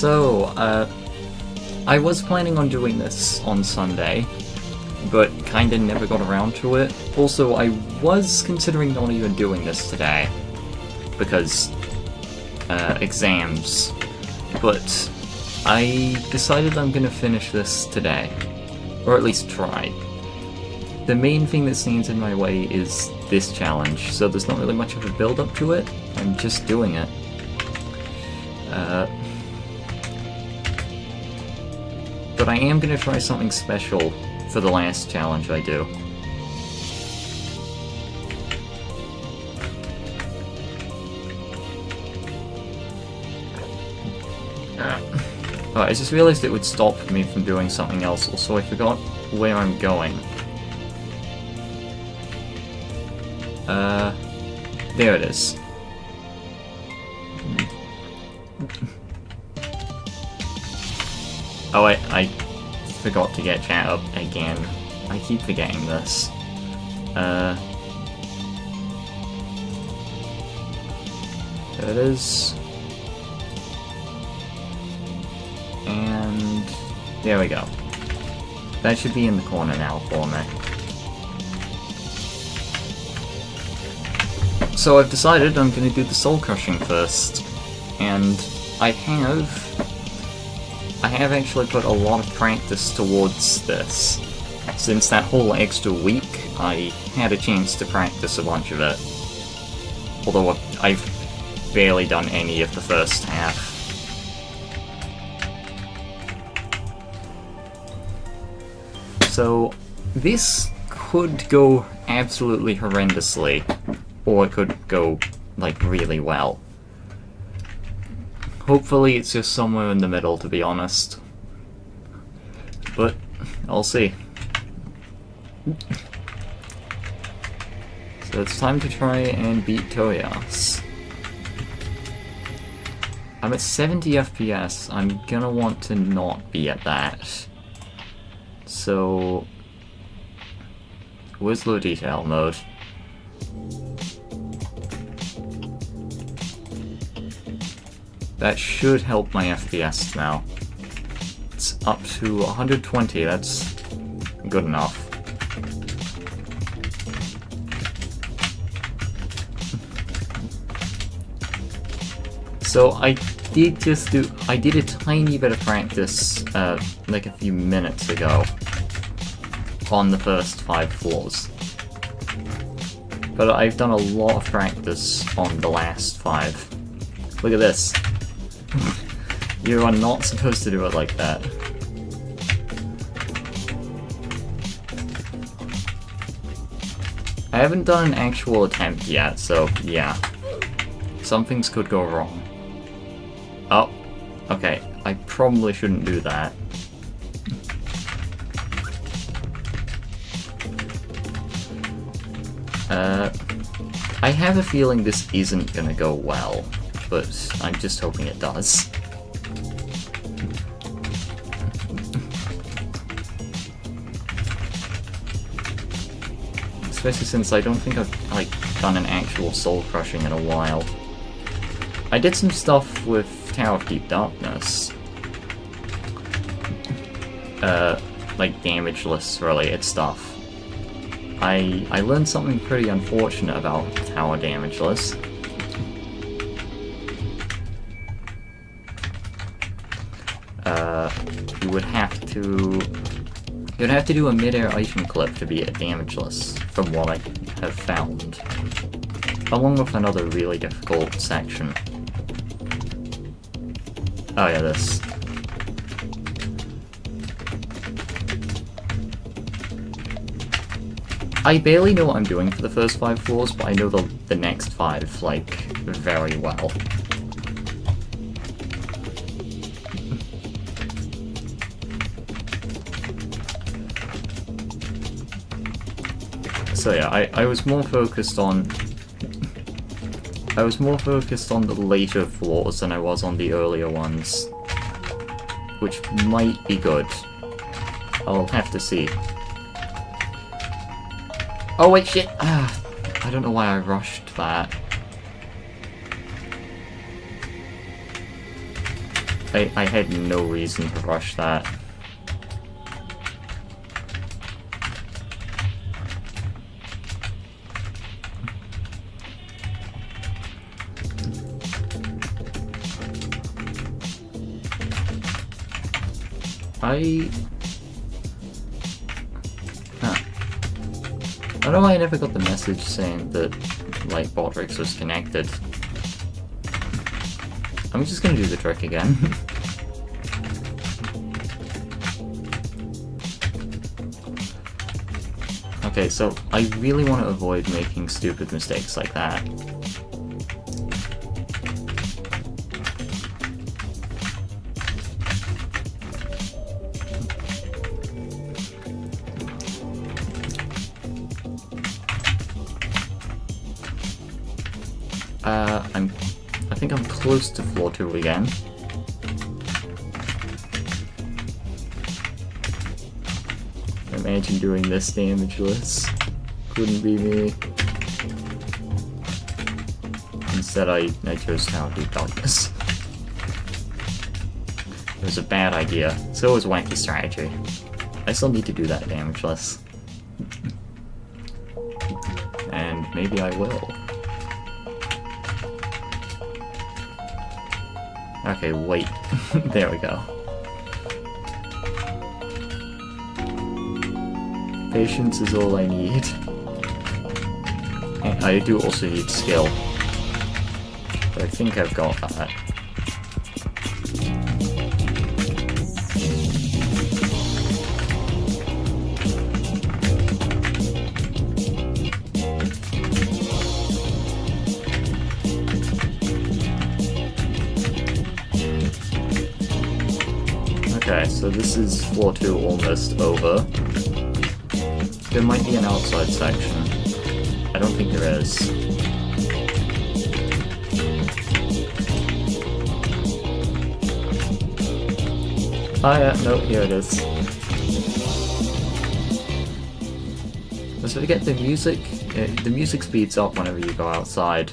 So, I was planning on doing this on Sunday, but kinda never got around to it. Also, I was considering not even doing this today, because, exams. But I decided I'm gonna finish this today, or at least try. The main thing that stands in my way is this challenge, so there's not really much of a build-up to it. I'm just doing it. But I am gonna try something special for the last challenge I do. Oh, I just realized it would stop me from doing something else, also I forgot where I'm going. There it is. Oh, I forgot to get chat up again. I keep forgetting this. There it is. And there we go. That should be in the corner now for me. So I've decided I'm going to do the soul crushing first, and I have actually put a lot of practice towards this. Since that whole extra week, I had a chance to practice a bunch of it. Although I've barely done any of the first half. So this could go absolutely horrendously, or it could go, like, really well. Hopefully it's just somewhere in the middle, to be honest. But, I'll see. So it's time to try and beat Toyas. I'm at 70 FPS, I'm gonna want to not be at that. So... where's low detail mode? That should help my FPS now. It's up to 120, that's good enough. So I did a tiny bit of practice, like a few minutes ago, on the first 5 floors. But I've done a lot of practice on the last 5. Look at this. You are not supposed to do it like that. I haven't done an actual attempt yet, so yeah. Some things could go wrong. Oh, okay. I probably shouldn't do that. I have a feeling this isn't gonna go well, but I'm just hoping it does. Especially since I don't think I've, like, done an actual soul crushing in a while. I did some stuff with Tower of Deep Darkness. Like damageless related stuff. I learned something pretty unfortunate about Tower Damageless. You'd have to do a mid-air item clip to be damageless, from what I have found. Along with another really difficult section. Oh yeah, this. I barely know what I'm doing for the first 5 floors, but I know the next 5, like, very well. So yeah, I was more focused on... the later floors than I was on the earlier ones. Which might be good. I'll have to see. Oh wait, shit! I don't know why I rushed that. I had no reason to rush that. I don't know why I never got the message saying that, like, Baldrix was connected. I'm just gonna do the trick again. Okay, so I really want to avoid making stupid mistakes like that. I think I'm close to floor 2 again. Imagine doing this damageless. Couldn't be me. Instead I chose Town Deep Darkness. It was a bad idea. So was Wacky Strategy. I still need to do that damageless. And maybe I will. Okay, wait. There we go. Patience is all I need. And I do also need skill. But I think I've got that. Okay, so this is floor 2 almost over. There might be an outside section. I don't think there is. Oh yeah, no, here it is. Let's forget the music. The music speeds up whenever you go outside.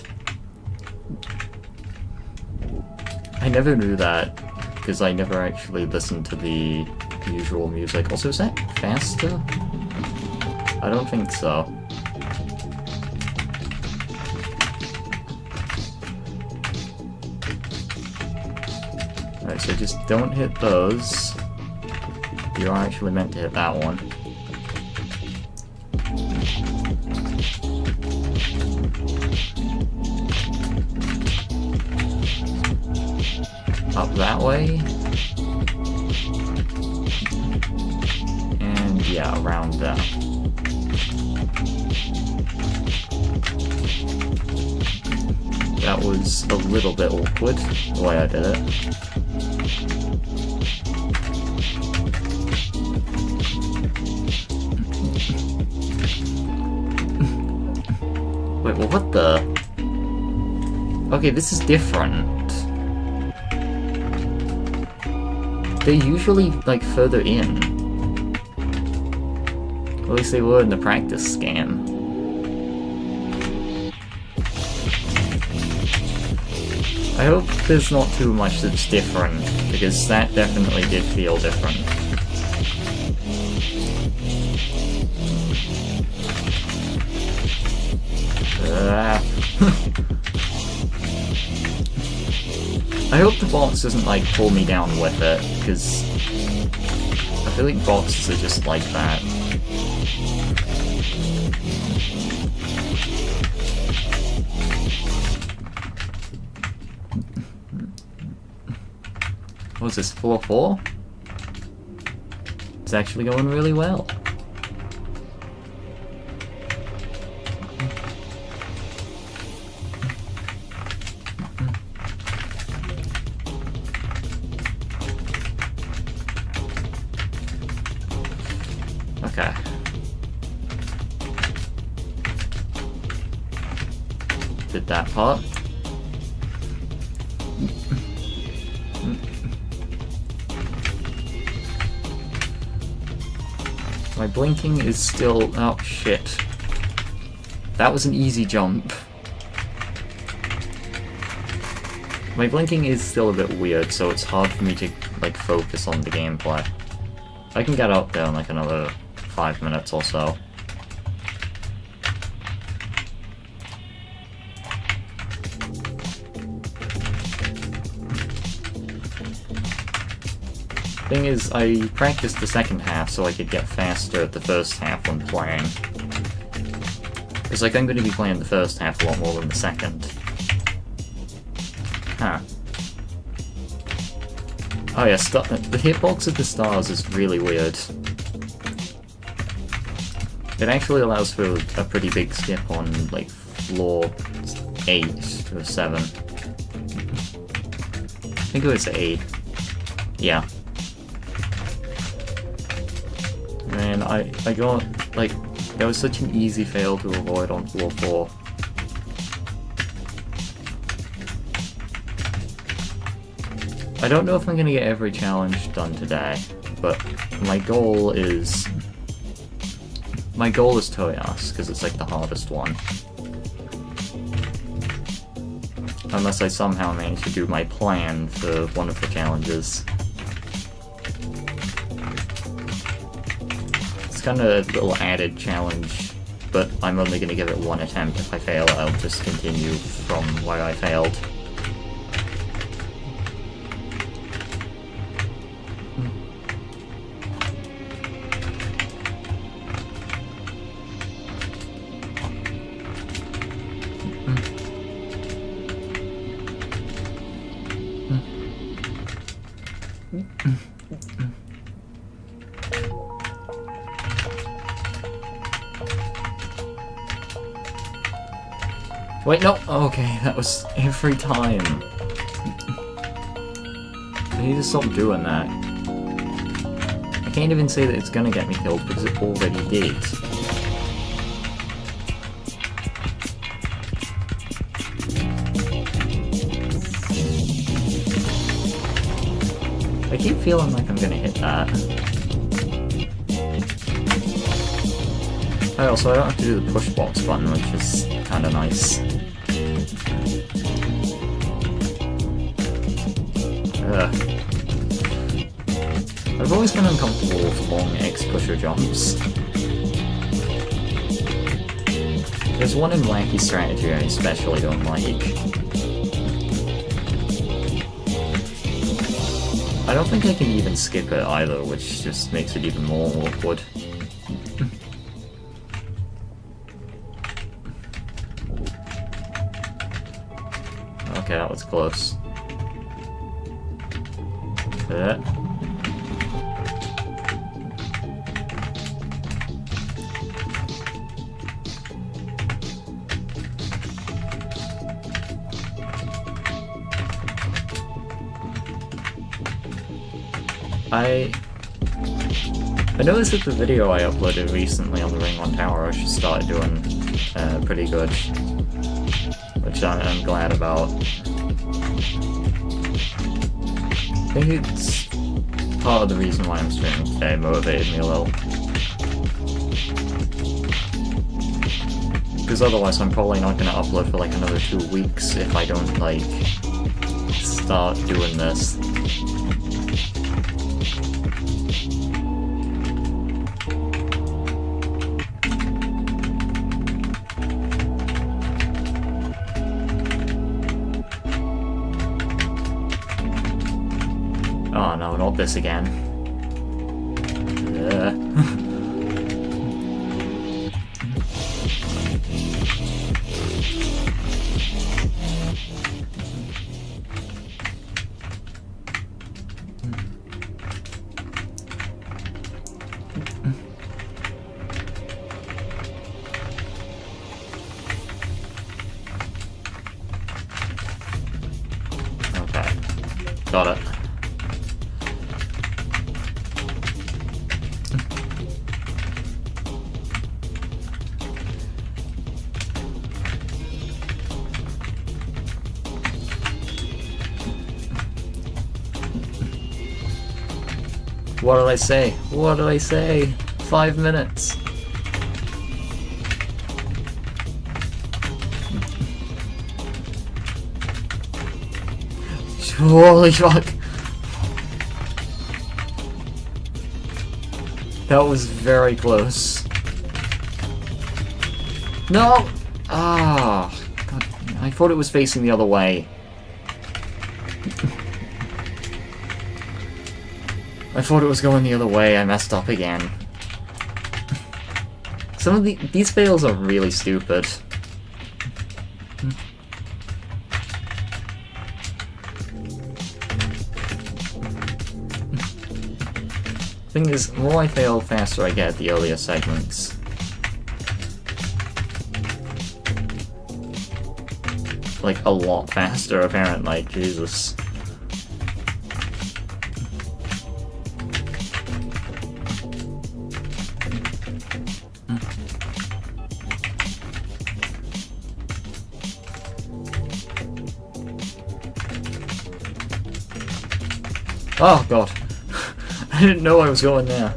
I never knew that, because I never actually listened to the usual music. Also, is that faster? I don't think so. Alright, so just don't hit those. You're actually meant to hit that one. Up that way. And yeah, around there. That was a little bit awkward, the way I did it. Wait, well, what the? Okay, this is different. They're usually, like, further in. At least they were in the practice scan. I hope there's not too much that's different, because that definitely did feel different. I hope the box doesn't, like, pull me down with it, because I feel like boxes are just like that. What was this, 4-4? It's actually going really well. Okay. Did that part. My blinking is still... oh shit. That was an easy jump. My blinking is still a bit weird, so it's hard for me to, like, focus on the gameplay. I can get up there in, like, another 5 minutes or so. Thing is, I practiced the second half so I could get faster at the first half when playing. It's like I'm going to be playing the first half a lot more than the second. Huh. Oh yeah, the hitbox of the stars is really weird. It actually allows for a pretty big skip on, like, floor 8 or 7. I think it was 8. Yeah. Man, I got, like, that was such an easy fail to avoid on floor 4. I don't know if I'm gonna get every challenge done today, but my goal is Toyas, because it's like the hardest one. Unless I somehow manage to do my plan for one of the challenges. It's kind of a little added challenge, but I'm only going to give it one attempt. If I fail, I'll just continue from where I failed. Wait, no! Okay, that was every time. I need to stop doing that. I can't even say that it's gonna get me killed because it already did. I keep feeling like I'm gonna hit that. Oh, also I don't have to do the push box button, which is kinda nice. I've always been uncomfortable with long X-pusher jumps. There's one in Wacky Strategy I especially don't like. I don't think I can even skip it either, which just makes it even more awkward. Okay, that was close. I noticed that the video I uploaded recently on the Ring 1 Tower I should start doing pretty good, which I'm glad about. I think it's part of the reason why I'm streaming today, motivated me a little. Because otherwise I'm probably not going to upload for like another 2 weeks if I don't like start doing this. Oh no, not this again. Okay, got it. What did I say? What did I say? 5 minutes. Holy fuck! That was very close. No! Ah, God, I thought it was facing the other way. I thought it was going the other way. I messed up again. Some of these fails are really stupid. Thing is, the more I fail, faster I get at the earlier segments. Like, a lot faster, apparently. Jesus. Oh, God. I didn't know I was going there.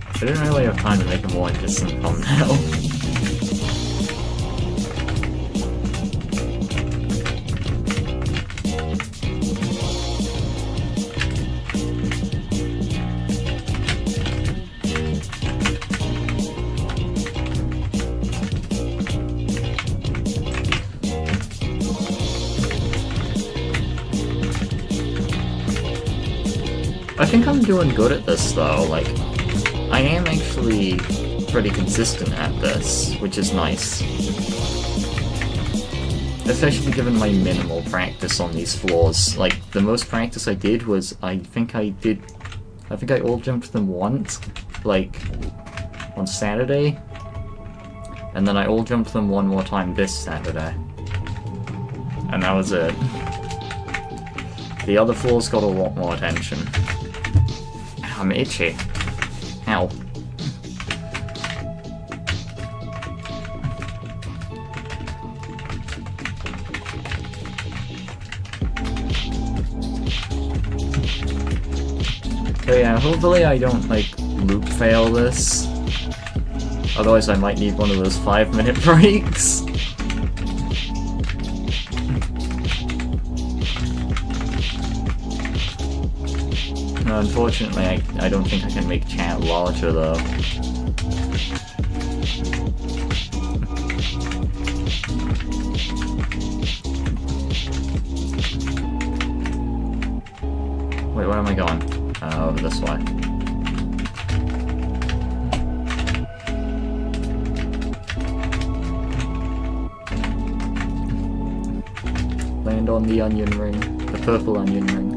I didn't really have time to make a more interesting thumbnail. I think I'm doing good at this though, like, I am actually pretty consistent at this, which is nice. Especially given my minimal practice on these floors. Like, the most practice I did was, I think I all jumped them once, like, on Saturday, and then I all jumped them one more time this Saturday. And that was it. The other floors got a lot more attention. I'm itchy. Ow. So yeah, hopefully I don't, like, loop fail this. Otherwise I might need one of those 5-minute breaks. Unfortunately, I don't think I can make chat larger though. Wait, where am I going? Over this way. Land on the onion ring. The purple onion ring.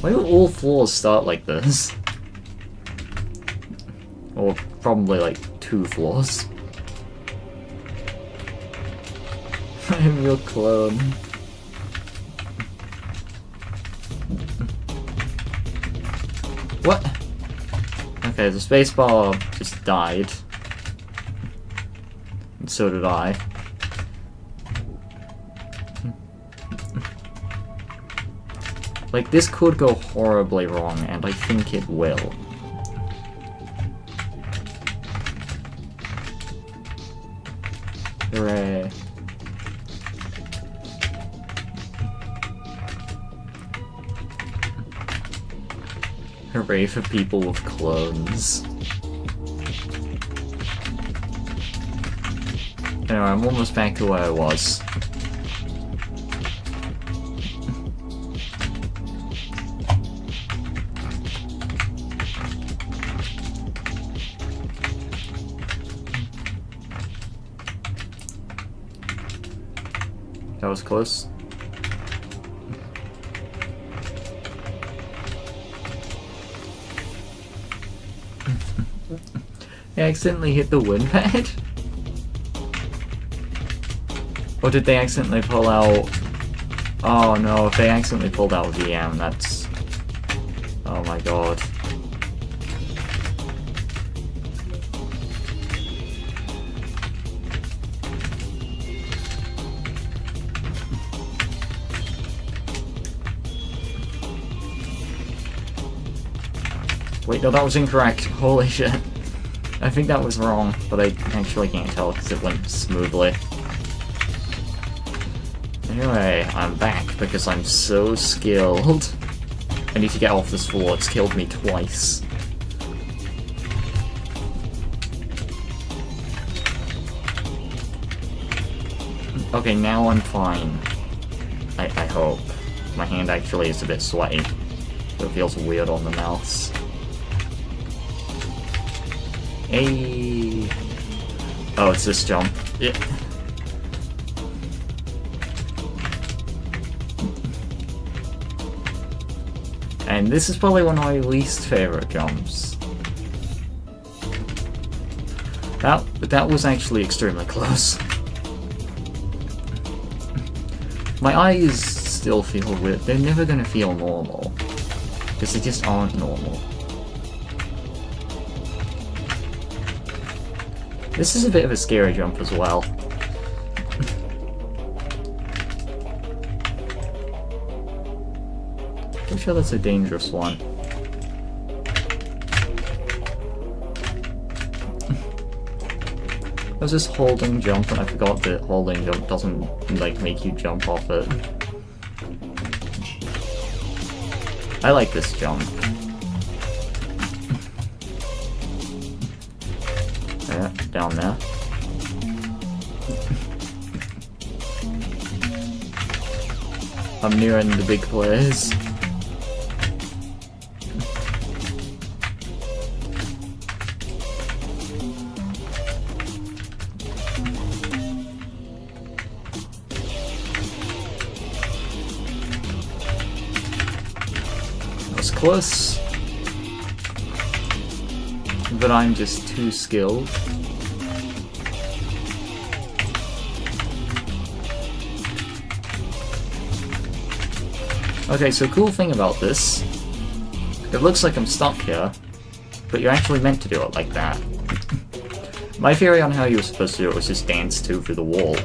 Why do all floors start like this? Or probably like 2 floors. I'm your clone. What? Okay, the spacebar just died. And so did I. Like, this could go horribly wrong, and I think it will. Hooray. Hooray for people with clones. Anyway, I'm almost back to where I was. That was close. I accidentally hit the wind pad? Or did they accidentally pull out... Oh no, if they accidentally pulled out VM, that's... Oh my god. Wait, no, that was incorrect. Holy shit. I think that was wrong, but I actually can't tell because it went smoothly. Anyway, I'm back because I'm so skilled. I need to get off this floor, it's killed me twice. Okay, now I'm fine. I hope. My hand actually is a bit sweaty. So it feels weird on the mouse. Hey. Oh, it's this jump. Yeah. And this is probably one of my least favorite jumps. That was actually extremely close. My eyes still feel weird. They're never gonna feel normal. Because they just aren't normal. This is a bit of a scary jump as well. I'm sure that's a dangerous one. I was just holding jump and I forgot that holding jump doesn't like make you jump off it. I like this jump. Yeah, down there. I'm nearing the big players. Close, but I'm just too skilled. Okay, so cool thing about this, it looks like I'm stuck here, but you're actually meant to do it like that. My theory on how you were supposed to do it was just dance through the wall.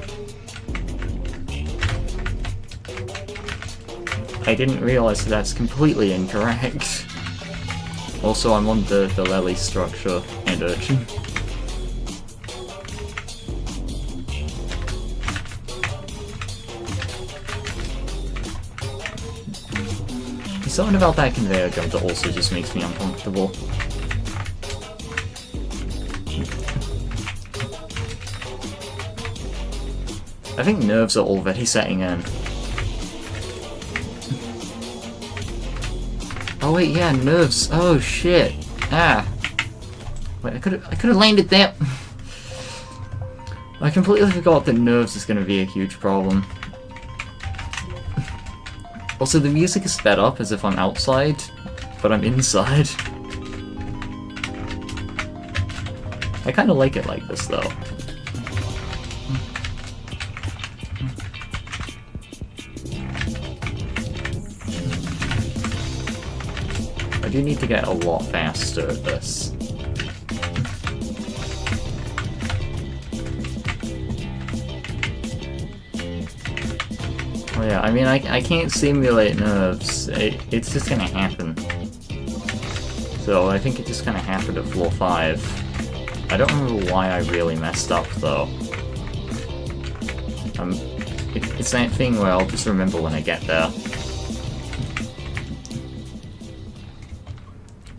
I didn't realize that's completely incorrect. Also, I'm on the lily structure and urchin. There's something about that conveyor jump that also just makes me uncomfortable. I think nerves are already setting in. Oh wait, yeah, nerves. Oh shit. Ah. Wait, I could have landed there. I completely forgot that nerves is going to be a huge problem. Also, the music is sped up as if I'm outside, but I'm inside. I kind of like it like this though. I do need to get a lot faster at this. Oh yeah, I mean, I can't simulate nerves. It's just gonna happen. So I think it just kinda happened at floor 5. I don't remember why I really messed up though. It's that thing where I'll just remember when I get there.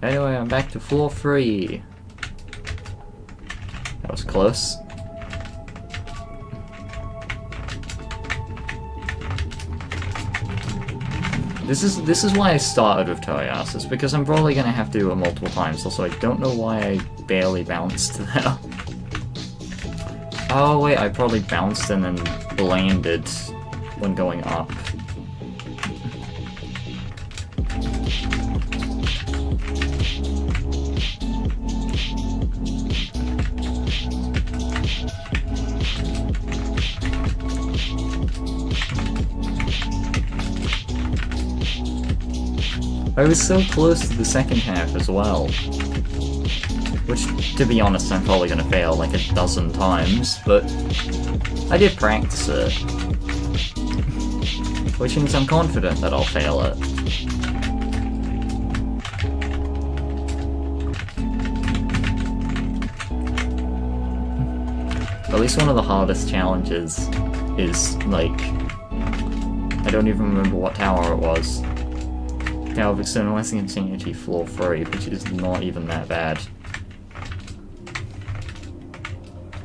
Anyway, I'm back to floor 3. That was close. This is why I started with Toyas, is because I'm probably gonna have to do it multiple times, also I don't know why I barely bounced there. Oh wait, I probably bounced and then landed when going up. I was so close to the second half as well. Which, to be honest, I'm probably gonna fail like a dozen times, but I did practice it. Which means I'm confident that I'll fail it. At least one of the hardest challenges is, like, I don't even remember what tower it was. Tower of Externalizing Continuity, floor 3, which is not even that bad.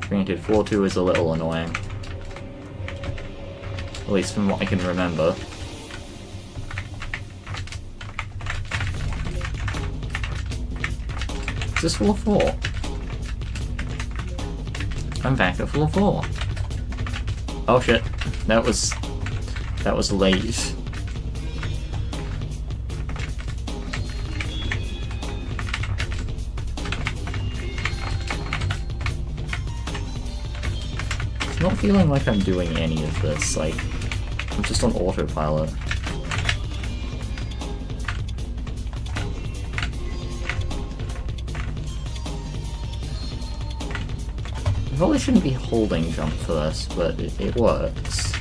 Granted, floor 2 is a little annoying. At least from what I can remember. Is this floor 4? I'm back at floor 4. Oh shit, that was late. It's not feeling like I'm doing any of this, like, I'm just on autopilot. I probably shouldn't be holding jump for this, but it works.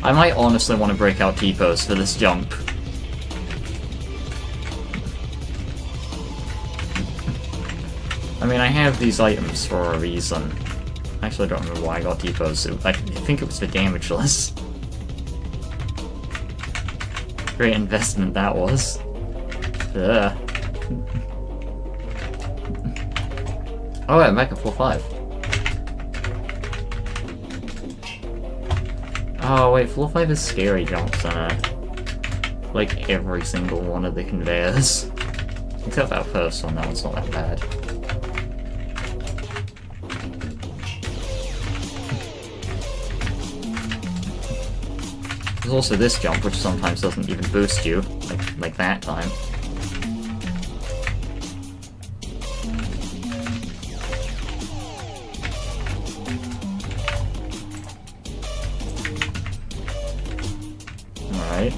I might honestly want to break out T-pose for this jump. I mean, I have these items for a reason. Actually, I don't remember why I got T-pose. I think it was for damageless. Great investment that was. Ugh. Oh, I'm back at 4-5. Oh wait, floor 5 is scary jumps in it. Like every single one of the conveyors. Except that first one, that one's not that bad. There's also this jump, which sometimes doesn't even boost you, like that time. Alright.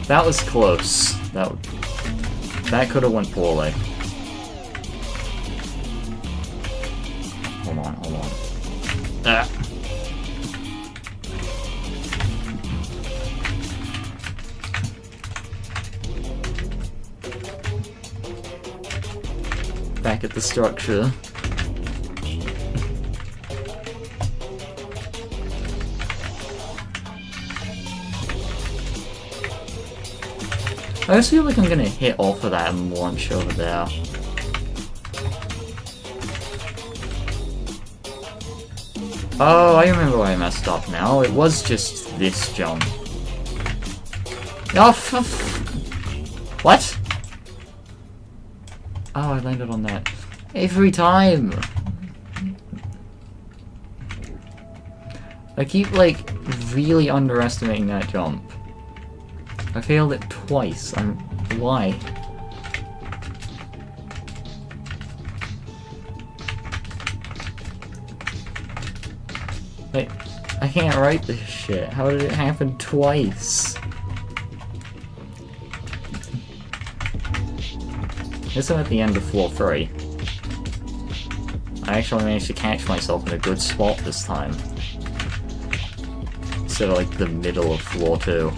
That was close. That could have went poorly. Hold on. Ah. Back at the structure. I just feel like I'm gonna hit off of that and launch over there. Oh, I remember why I messed up now. It was just this jump. Oh, what? Oh, I landed on that. Every time! I keep, like, really underestimating that jump. I failed it twice. Why? Like, I can't write this shit. How did it happen twice? I guess I'm at the end of floor 3. I actually managed to catch myself in a good spot this time. Instead of, like, the middle of floor 2.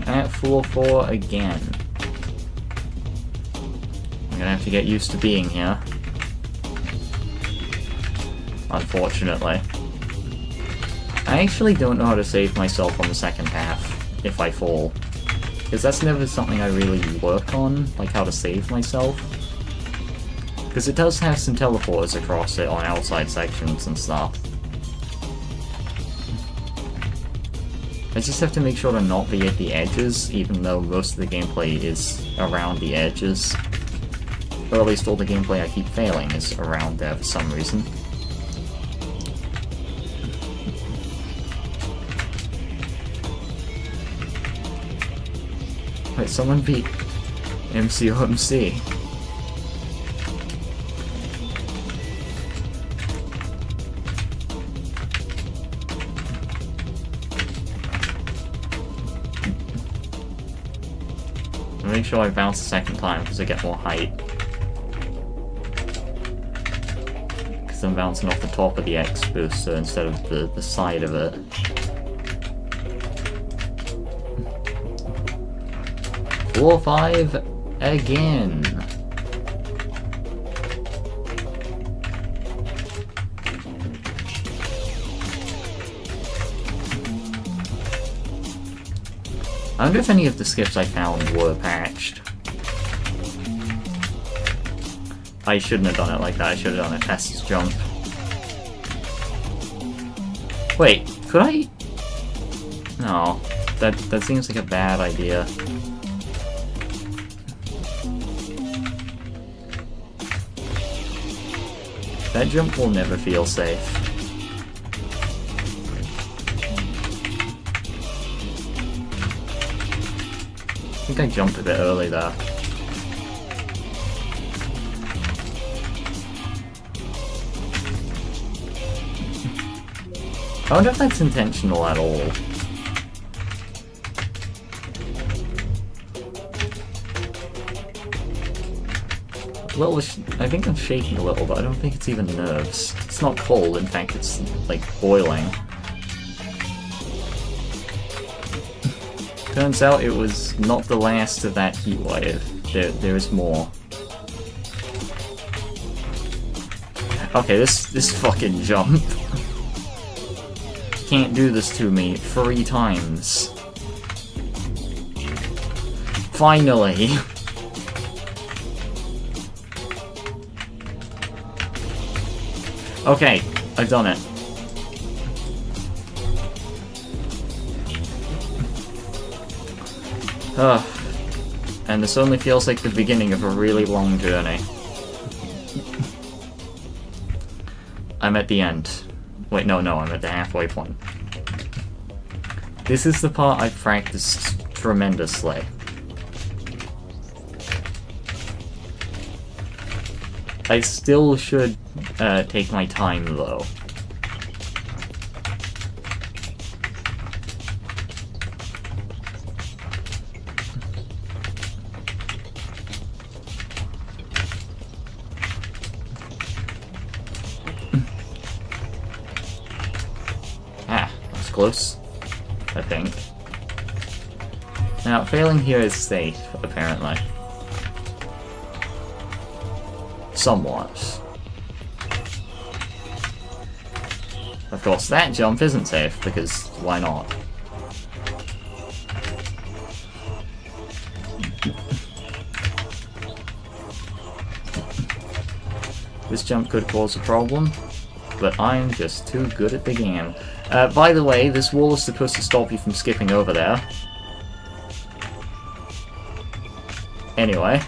At floor 4 again. gonna have to get used to being here. Unfortunately. I actually don't know how to save myself on the second half if I fall. Because that's never something I really work on, like how to save myself. Because it does have some teleporters across it on outside sections and stuff. I just have to make sure to not be at the edges, even though most of the gameplay is around the edges. Or at least all the gameplay I keep failing is around there for some reason. Wait, someone beat MCOMC. Make sure I bounce the second time because I get more height. Because I'm bouncing off the top of the X booster instead of the side of it. Floor 5 again. I wonder if any of the skips I found were patched. I shouldn't have done it like that, I should have done a test jump. Wait, could I? No, that seems like a bad idea. That jump will never feel safe. I think I jumped a bit early there. I wonder if that's intentional at all. I think I'm shaking a little, but I don't think it's even nerves. It's not cold, in fact it's like boiling. Turns out it was not the last of that heat wave. There is more. Okay, this fucking jump. Can't do this to me 3 times. Finally! Okay, I've done it. Ugh. And this only feels like the beginning of a really long journey. I'm at the end. Wait, no, I'm at the halfway point. This is the part I've practiced tremendously. I still should take my time, though. That's close, I think. Now, failing here is safe, apparently. Somewhat. Of course, that jump isn't safe, because why not? This jump could cause a problem, but I'm just too good at the game. By the way, this wall is supposed to stop you from skipping over there. Anyway.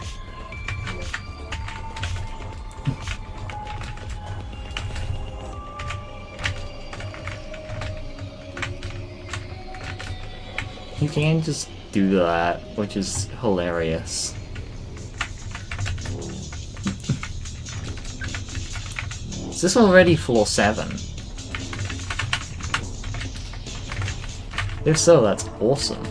You can just do that, which is hilarious. Is this already floor 7? If so, that's awesome.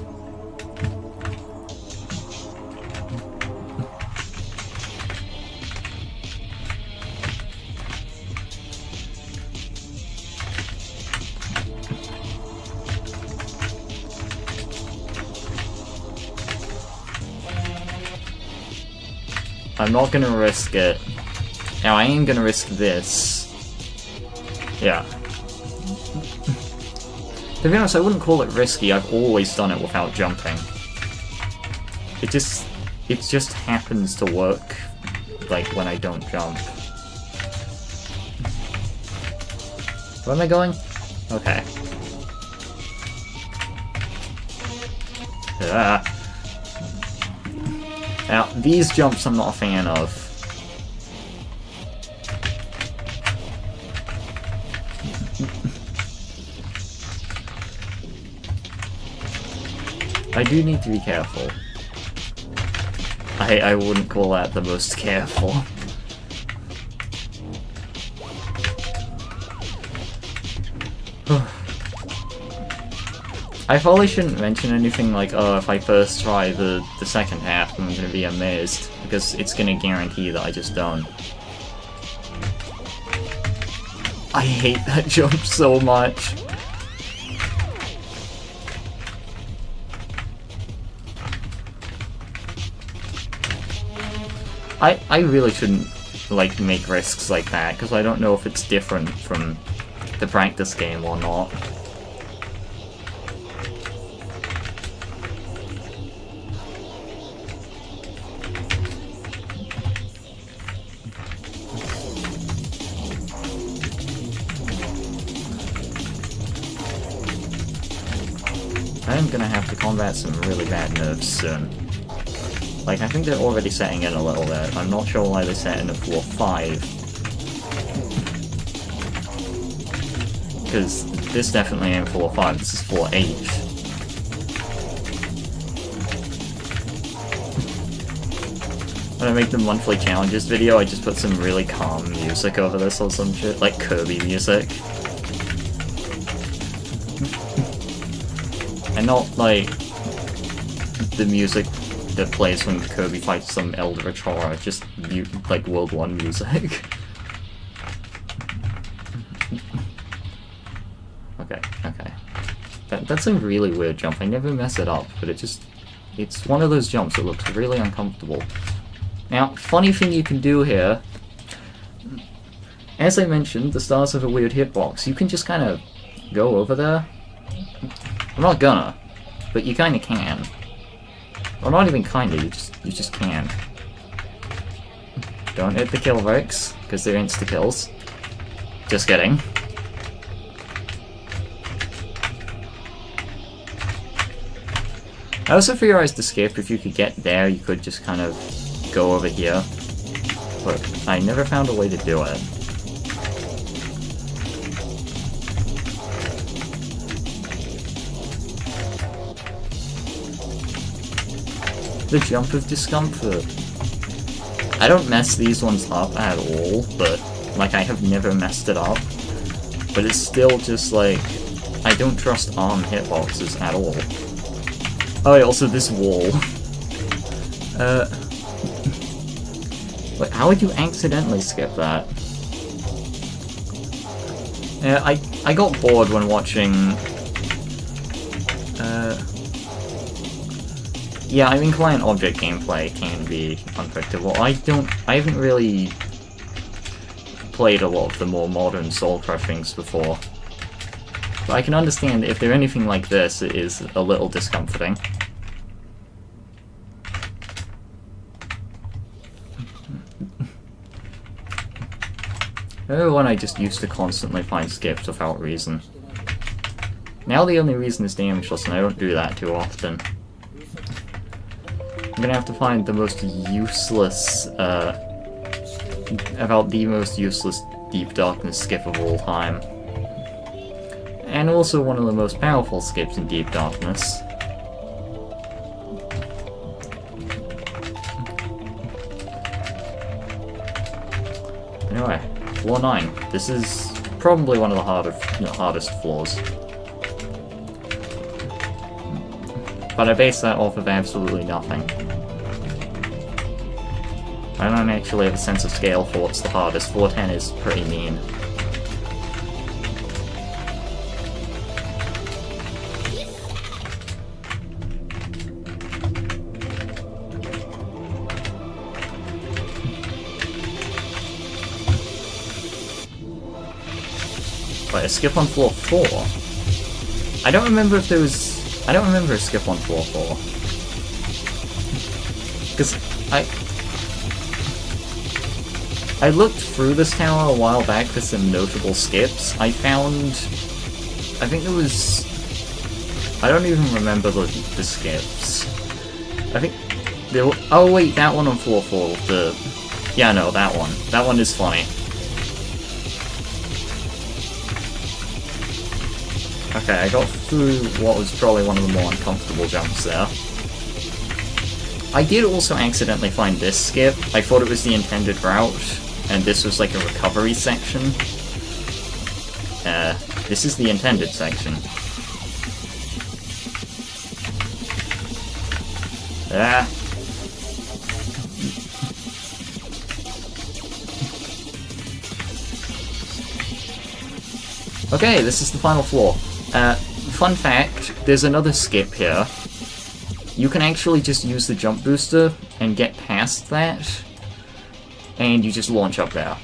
I'm not gonna risk it. Now, I am gonna risk this. Yeah. To be honest, I wouldn't call it risky. I've always done it without jumping. It just happens to work, like, when I don't jump. Where am I going? Okay. Now, these jumps I'm not a fan of. I do need to be careful. I wouldn't call that the most careful. I probably shouldn't mention anything like, oh, if I first try the second half, I'm gonna be amazed, because it's gonna guarantee that I just don't. I hate that jump so much. I really shouldn't, like, make risks like that, because I don't know if it's different from the practice game or not. I am gonna have to combat some really bad nerves soon. Like, I think they're already setting in a little bit. I'm not sure why they set in at floor 5. Because this definitely ain't floor 5, this is floor 8. When I make the monthly challenges video, I just put some really calm music over this or some shit, like Kirby music. And not, like, the music that plays when Kirby fights some Eldritch Horror, just, like, World 1 music. Okay. That's a really weird jump. I never mess it up, but it's one of those jumps that looks really uncomfortable. Now, funny thing you can do here, as I mentioned, the stars have a weird hitbox. You can just kind of go over there. I'm not gonna, but you kinda can. Or not even kinda, you just can. Don't hit the kill bricks, because they're insta-kills. Just kidding. I also theorized the skip, if you could get there, you could just kind of go over here. But I never found a way to do it. The jump of discomfort. I don't mess these ones up at all, but, like, I have never messed it up. But it's still just, like, I don't trust arm hitboxes at all. Oh, yeah, also this wall. Wait, how would you accidentally skip that? Yeah, I got bored when watching... Yeah, I mean, client object gameplay can be unpredictable. I haven't really played a lot of the more modern soul crushings before. But I can understand if they're anything like this, it is a little discomforting. Remember when I just used to constantly find skips without reason? Now the only reason is damageless, and I don't do that too often. I'm gonna have to find the most useless, about the most useless Deep Darkness skip of all time. And also one of the most powerful skips in Deep Darkness. Anyway, floor 9. This is probably one of the hardest floors. But I base that off of absolutely nothing. I don't actually have a sense of scale for what's the hardest. Floor 10 is pretty mean. Wait, a skip on floor 4? I don't remember if there was... I don't remember a skip on floor 4. Because I looked through this tower a while back for some notable skips. I found... I think there was... I don't even remember the skips. I think there were... Oh wait, that one on floor 4. The... Yeah, no, that one. That one is funny. Okay, I got through what was probably one of the more uncomfortable jumps there. I did also accidentally find this skip. I thought it was the intended route, and this was like a recovery section. This is the intended section. Ah. Okay, this is the final floor. Fun fact, there's another skip here. You can actually just use the jump booster and get past that, and you just launch up there.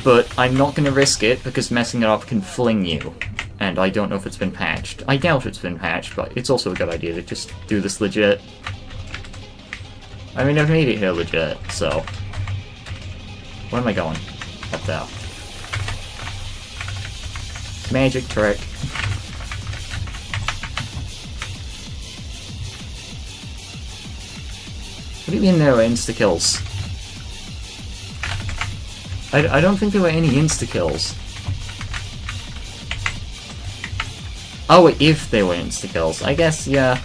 But I'm not going to risk it, because messing it up can fling you, and I don't know if it's been patched. I doubt it's been patched, but it's also a good idea to just do this legit. I mean, I've made it here legit, so... Where am I going? Up there. Magic trick. What do you mean there were insta-kills? I don't think there were any insta-kills. Oh, if they were insta-kills. I guess, yeah.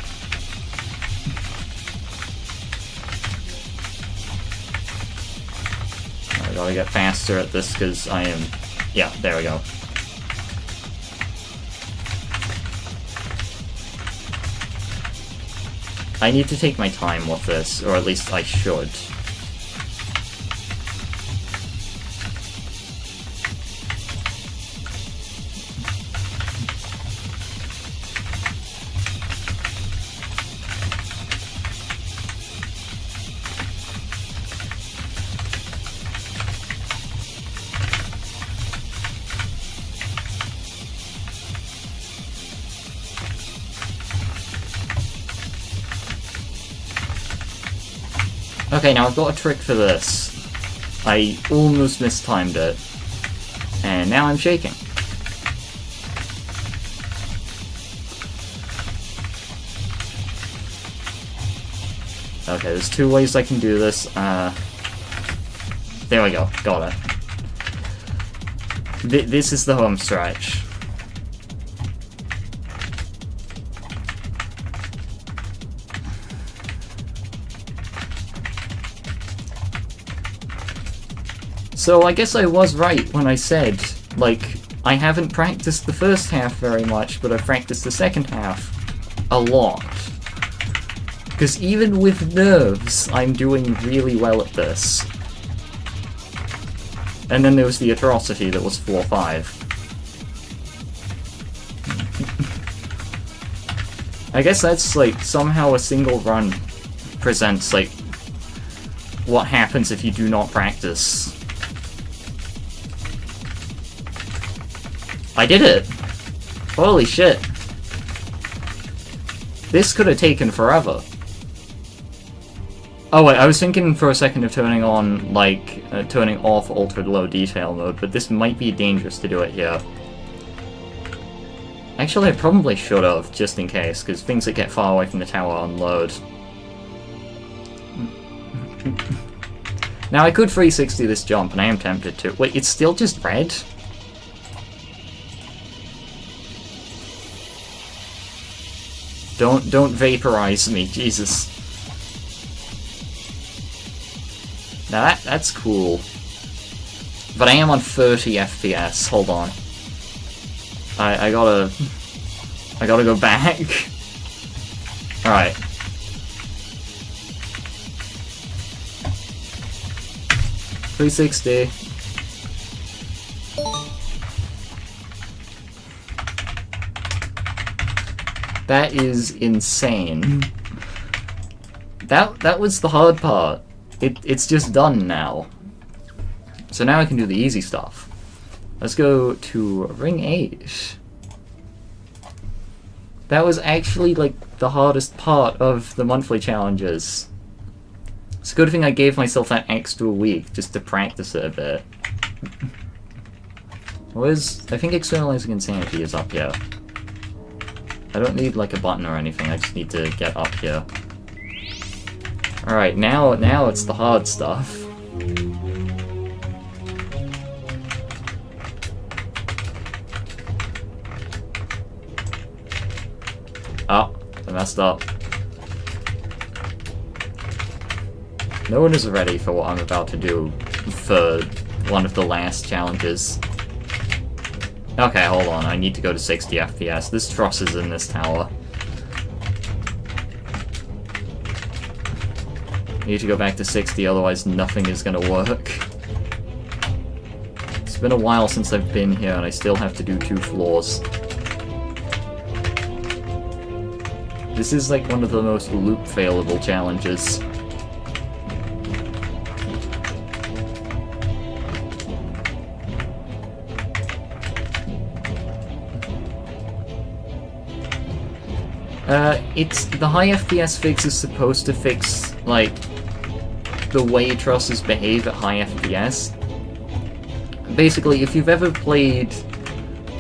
I gotta get faster at this because I am... Yeah, there we go. I need to take my time with this, or at least I should. Okay, now I've got a trick for this. I almost mistimed it. And now I'm shaking. Okay, there's two ways I can do this. There we go. Got it. This is the home stretch. So I guess I was right when I said, like, I haven't practiced the first half very much, but I've practiced the second half a lot. Because even with nerves, I'm doing really well at this. And then there was the atrocity that was 4-5. I guess that's, like, somehow a single run presents, like, what happens if you do not practice. I did it! Holy shit. This could have taken forever. Oh wait, I was thinking for a second of turning on, like, turning off Altered Low Detail mode, but this might be dangerous to do it here. Actually, I probably should have, just in case, because things that get far away from the tower unload. Now, I could 360 this jump, and I am tempted to. Wait, it's still just red? Don't vaporize me, Jesus. Now that's cool. But I am on 30 FPS, hold on. I gotta go back. Alright. .360. That is insane. That was the hard part. It's just done now. So now I can do the easy stuff. Let's go to ring 8. That was actually, like, the hardest part of the monthly challenges. It's a good thing I gave myself that extra week just to practice it a bit. I think externalizing insanity is up here. I don't need, like, a button or anything, I just need to get up here. Alright, now it's the hard stuff. Oh, I messed up. No one is ready for what I'm about to do for one of the last challenges. Okay, hold on, I need to go to 60 FPS. This truss is in this tower. I need to go back to 60, otherwise nothing is gonna work. It's been a while since I've been here, and I still have to do 2 floors. This is like one of the most loop-failable challenges. The high FPS fix is supposed to fix, like, the way trusses behave at high FPS. Basically, if you've ever played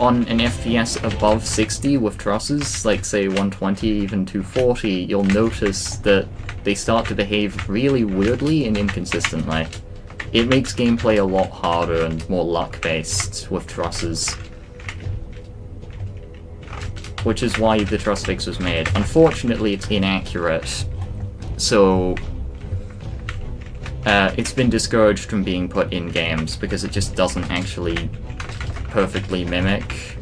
on an FPS above 60 with trusses, like say 120, even 240, you'll notice that they start to behave really weirdly and inconsistently. It makes gameplay a lot harder and more luck-based with trusses. Which is why the truss fix was made. Unfortunately, it's inaccurate, so it's been discouraged from being put in games because it just doesn't actually perfectly mimic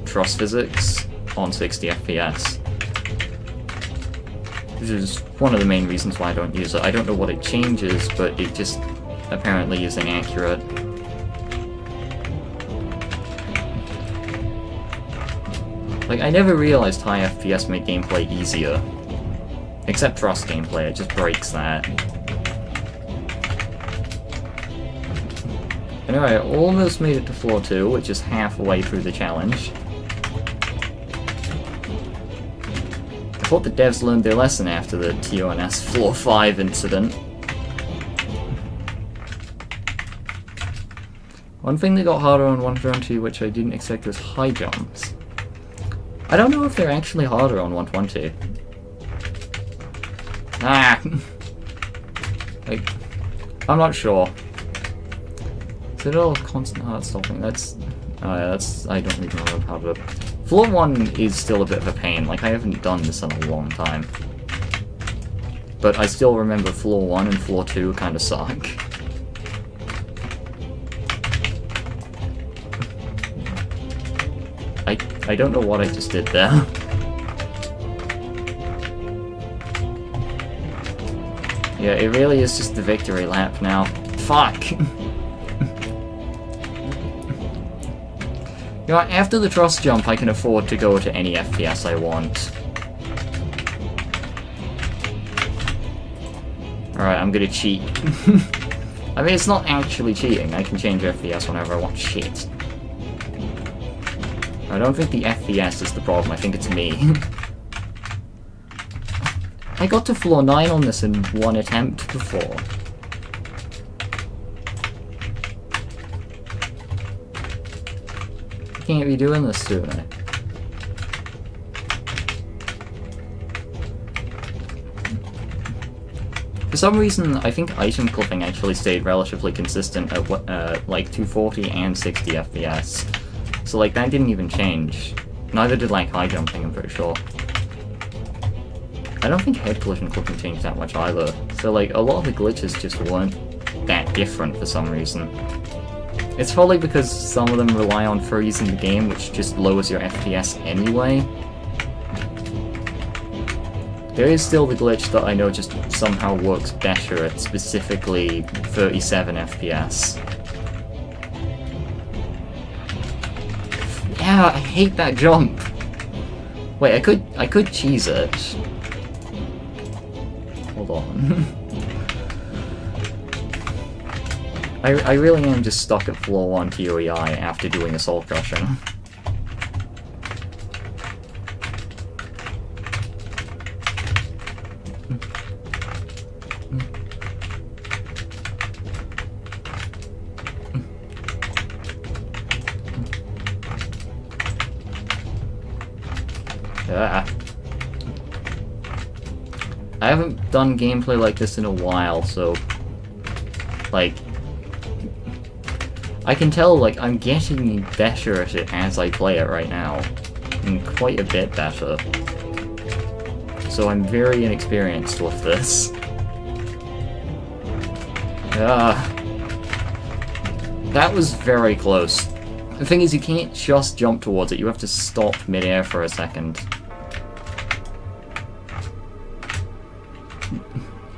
truss physics on 60 FPS. Which is one of the main reasons why I don't use it. I don't know what it changes, but it just apparently is inaccurate. Like, I never realized high FPS made gameplay easier. Except truss gameplay, it just breaks that. Anyway, I almost made it to floor 2, which is halfway through the challenge. I thought the devs learned their lesson after the TONS floor 5 incident. One thing that got harder on 120, which I didn't expect, was high jumps. I don't know if they're actually harder on 120. Ah! Like, I'm not sure. Is it all constant hard stopping? That's... Oh yeah, that's... I don't even remember how to... Floor 1 is still a bit of a pain. Like, I haven't done this in a long time. But I still remember floor 1 and floor 2 kind of suck. I don't know what I just did there. Yeah, it really is just the victory lap now. Fuck! You know what, after the truss jump, I can afford to go to any FPS I want. Alright, I'm gonna cheat. I mean, it's not actually cheating. I can change FPS whenever I want. Shit. I don't think the FPS is the problem, I think it's me. I got to floor 9 on this in one attempt before. I can't be doing this to me. For some reason, I think item clipping actually stayed relatively consistent at like 240 and 60 FPS. So like that didn't even change. Neither did like high jumping, I'm pretty sure. I don't think head collision clipping changed that much either. So like a lot of the glitches just weren't that different for some reason. It's probably because some of them rely on freezing the game, which just lowers your FPS anyway. There is still the glitch that I know just somehow works better at specifically 37 FPS. Yeah, I hate that jump. Wait, I could cheese it. Hold on. I really am just stuck at floor 1 TOEI after doing a soul crushing. I haven't done gameplay like this in a while, so like I can tell like I'm getting better at it as I play it right now. And quite a bit better. So I'm very inexperienced with this. That was very close. The thing is, you can't just jump towards it, you have to stop mid-air for a second.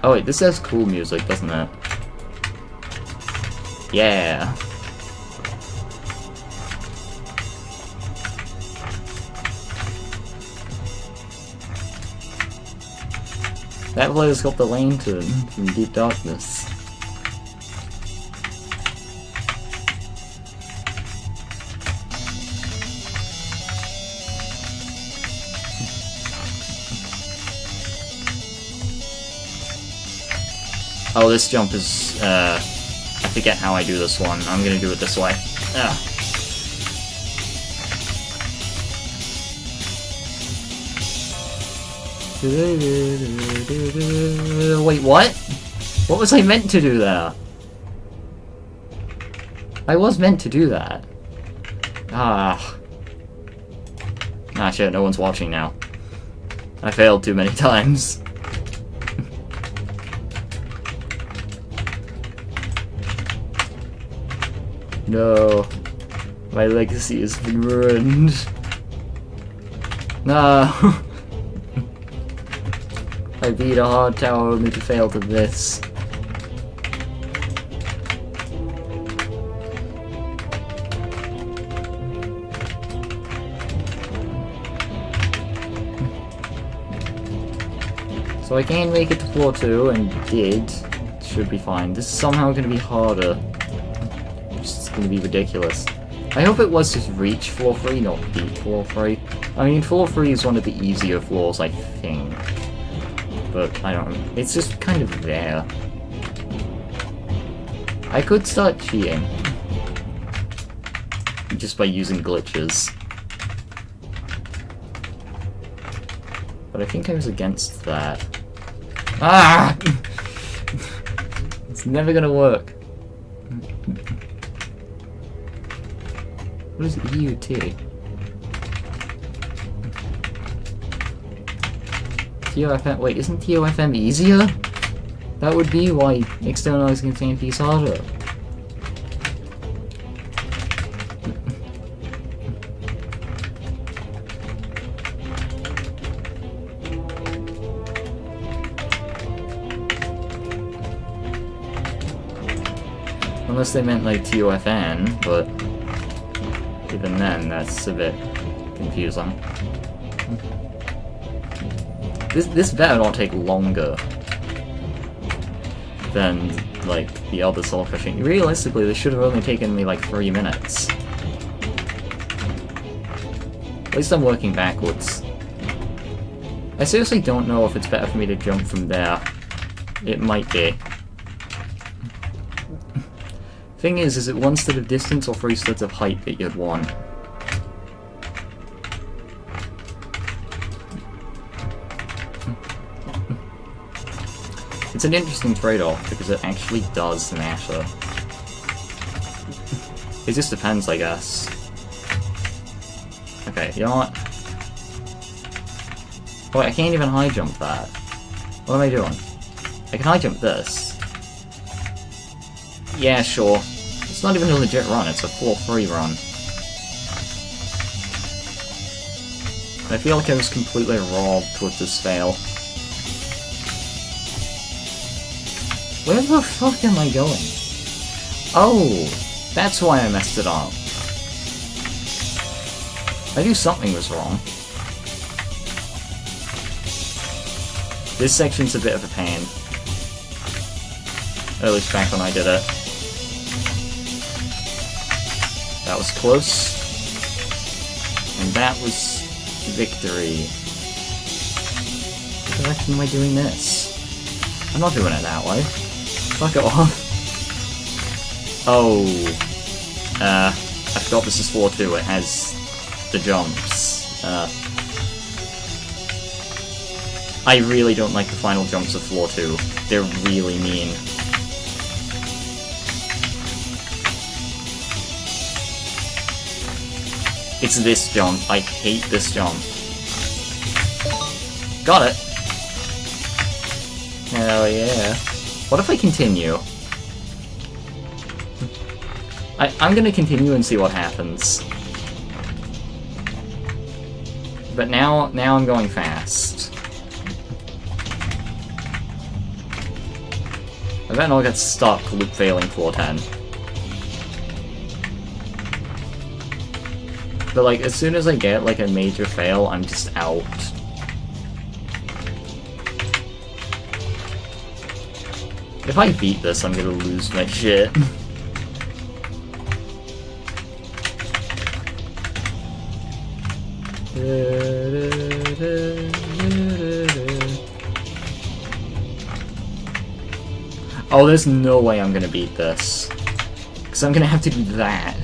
Oh wait, this has cool music, doesn't it? Yeah. That player's got the lantern from Deep Darkness. Oh, this jump is, I forget how I do this one. I'm gonna do it this way. Wait, what? What was I meant to do there? I was meant to do that. Ah, shit, no one's watching now. I failed too many times. No, my legacy has been ruined. No. I beat a hard tower only to fail to this. So I can make it to floor 2, and did. Should be fine. This is somehow going to be harder. It's going to be ridiculous. I hope it was just reach floor 3, not beat floor 3. I mean, floor 3 is one of the easier floors, I think. But I don't know. It's just kind of there. I could start cheating. Just by using glitches. But I think I was against that. Ah! It's never gonna work. What is EUT? TOFM, wait, isn't TOFM easier? That would be why externalizing the same piece harder. Unless they meant like TOFN, but even then, that's a bit confusing. This better not take longer than, like, the other soul crushing. Realistically, this should have only taken me, like, 3 minutes. At least I'm working backwards. I seriously don't know if it's better for me to jump from there. It might be. Thing is it 1 stud of distance or 3 studs of height that you'd want? It's an interesting trade-off, because it actually does matter. It just depends, I guess. Okay, you know what? Oh, wait, I can't even high jump that. What am I doing? I can high jump this. Yeah, sure. It's not even a legit run, it's a 4-3 run. I feel like I was completely robbed with this fail. Where the fuck am I going? Oh, that's why I messed it up. I knew something was wrong. This section's a bit of a pain. At least back when I did it. That was close. And that was victory. What direction am I doing this? I'm not doing it that way. Fuck it off. Oh. I forgot this is floor 2. It has the jumps. I really don't like the final jumps of floor 2. They're really mean. It's this jump. I hate this jump. Got it! Hell yeah. What if I continue? I'm gonna continue and see what happens. But now I'm going fast. I bet I'll get stuck loop failing floor 10. But like, as soon as I get like a major fail, I'm just out. If I beat this, I'm gonna lose my shit. Oh, there's no way I'm gonna beat this. Because I'm gonna have to do that.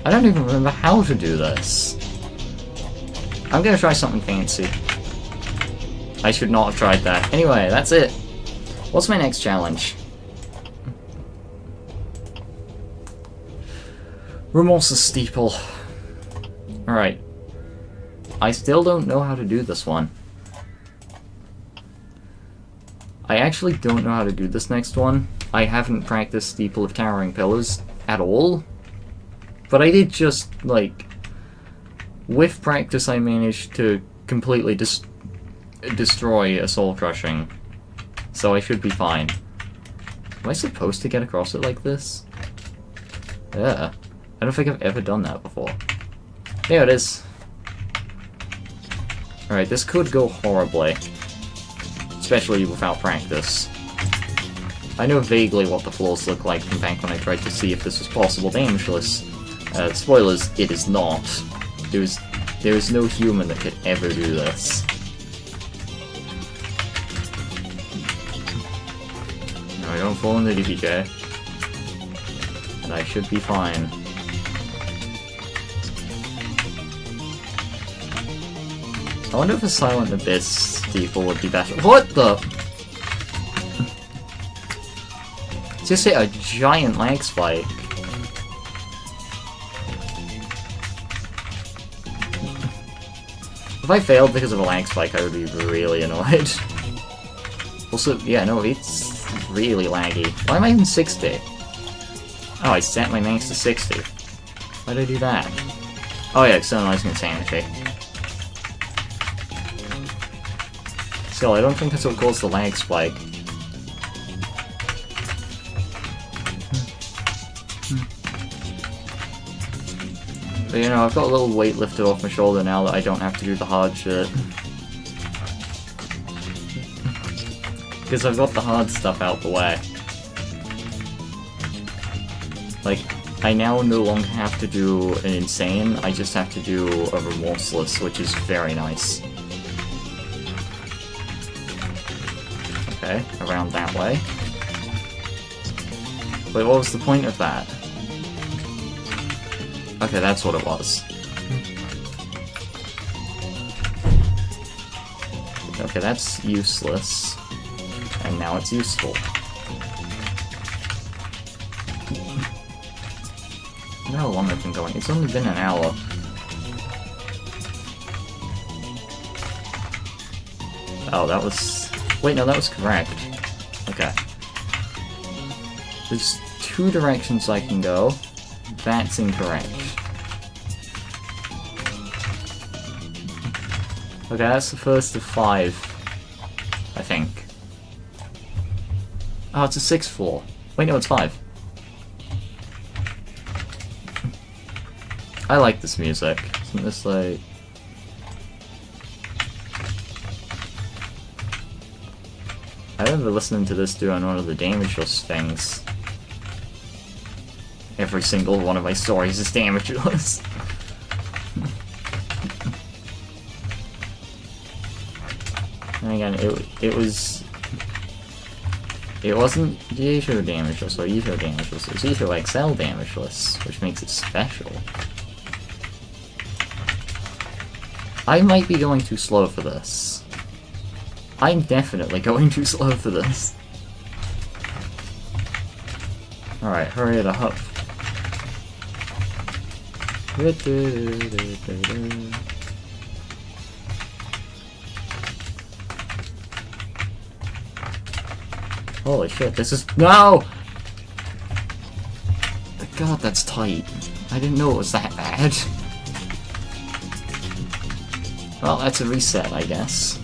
I don't even remember how to do this. I'm gonna try something fancy. I should not have tried that. Anyway, that's it. What's my next challenge? Remorseless Steeple. Alright. I still don't know how to do this one. I actually don't know how to do this next one. I haven't practiced Steeple of Towering Pillars at all. But I did just, like... With practice I managed to completely destroy a Soul Crushing. So I should be fine. Am I supposed to get across it like this? Yeah. I don't think I've ever done that before. There it is. Alright, this could go horribly. Especially without practice. I know vaguely what the floors look like from back when I tried to see if this was possible damageless. Spoilers, it is not. There is no human that could ever do this. No, I don't fall in the DPJ. And I should be fine. I wonder if a Silent Abyss steeple would be better. What the? Just hit a giant lag spike. If I failed because of a lag spike, I would be really annoyed. Also, yeah, no, it's really laggy. Why am I even 60? Oh, I set my max to 60. Why did I do that? Oh yeah, externalizing insanity. Still, I don't think that's what caused the lag spike. But you know, I've got a little weight lifted off my shoulder now that I don't have to do the hard shit. Because I've got the hard stuff out the way. Like, I now no longer have to do an insane, I just have to do a remorseless, which is very nice. Okay, around that way. Wait, what was the point of that? Okay, that's what it was. Okay, that's useless. And now it's useful. I know how long I've been going. It's only been an hour. Oh, that was... Wait, no, that was correct. Okay. There's two directions I can go. That's incorrect. Okay, that's the first of 5. I think. Oh, it's a 6th floor. Wait, no, it's 5. I like this music. Isn't this like... I remember listening to this doing one of the damageless things. Every single one of my stories is damageless. And again, it wasn't Dietro damageless or Etho damageless, it was Etho XL damageless, which makes it special. I might be going too slow for this. I'm definitely going too slow for this. Alright, hurry it up. Holy shit, this is— No! God, that's tight. I didn't know it was that bad. Well, that's a reset, I guess.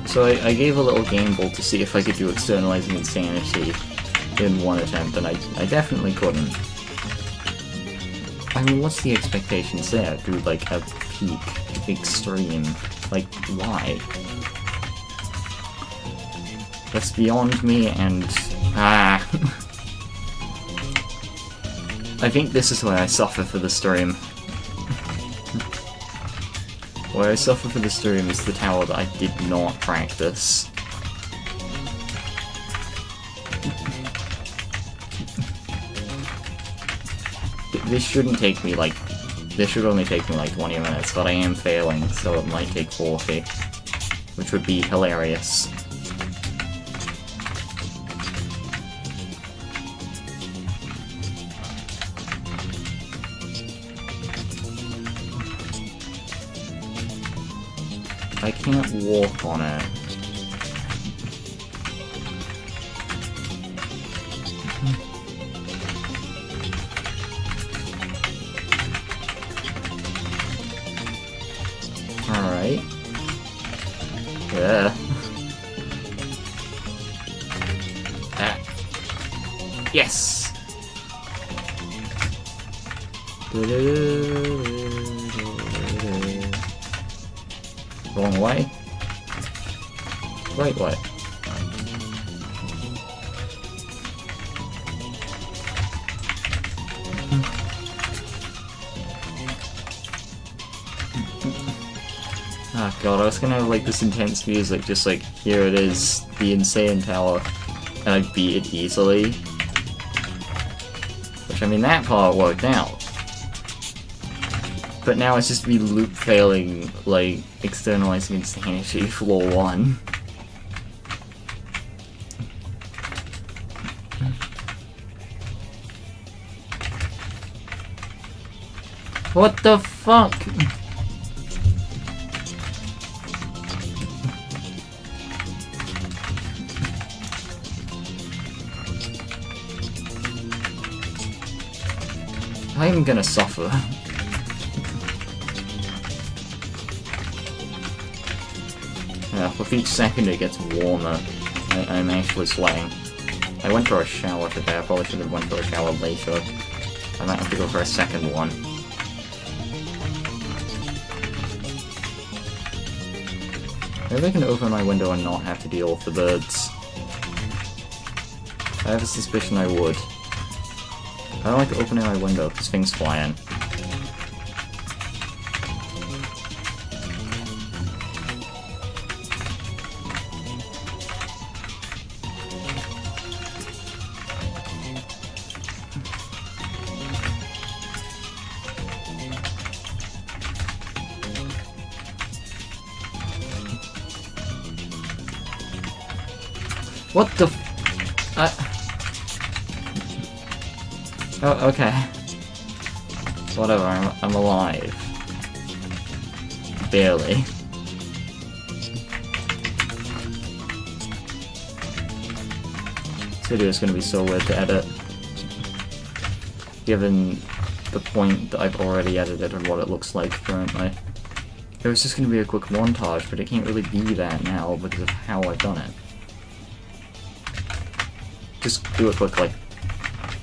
So I gave a little gamble to see if I could do externalizing insanity in one attempt, and I definitely couldn't. I mean, what's the expectations there? Do like a peak extreme? Like, why? That's beyond me, and I think this is where I suffer for the stream. Where I suffer for the stream is the tower that I did not practice. This shouldn't take me like— this should only take me like 20 minutes, but I am failing, so it might take 40. Which would be hilarious. I can't walk on it. Alright. Yeah. Yes! Wrong way? Right way. Oh god, I was gonna have like this intense music, just like, here it is, the insane tower, and I'd beat it easily. Which, I mean, that part worked out. But now it's just me loop failing, like, externalizing insanity floor 1. What the fuck? I'm gonna suffer. Yeah, with each second it gets warmer. I'm actually sweating. I went for a shower today, I probably should have went for a shower later. I might have to go for a second one. Maybe I can open my window and not have to deal with the birds. I have a suspicion I would. I don't like opening my window because things fly in. What the Oh, okay. Whatever, I'm alive. Barely. This video is going to be so weird to edit. Given the point that I've already edited and what it looks like currently. It was just going to be a quick montage, but it can't really be that now because of how I've done it. just do it quickly.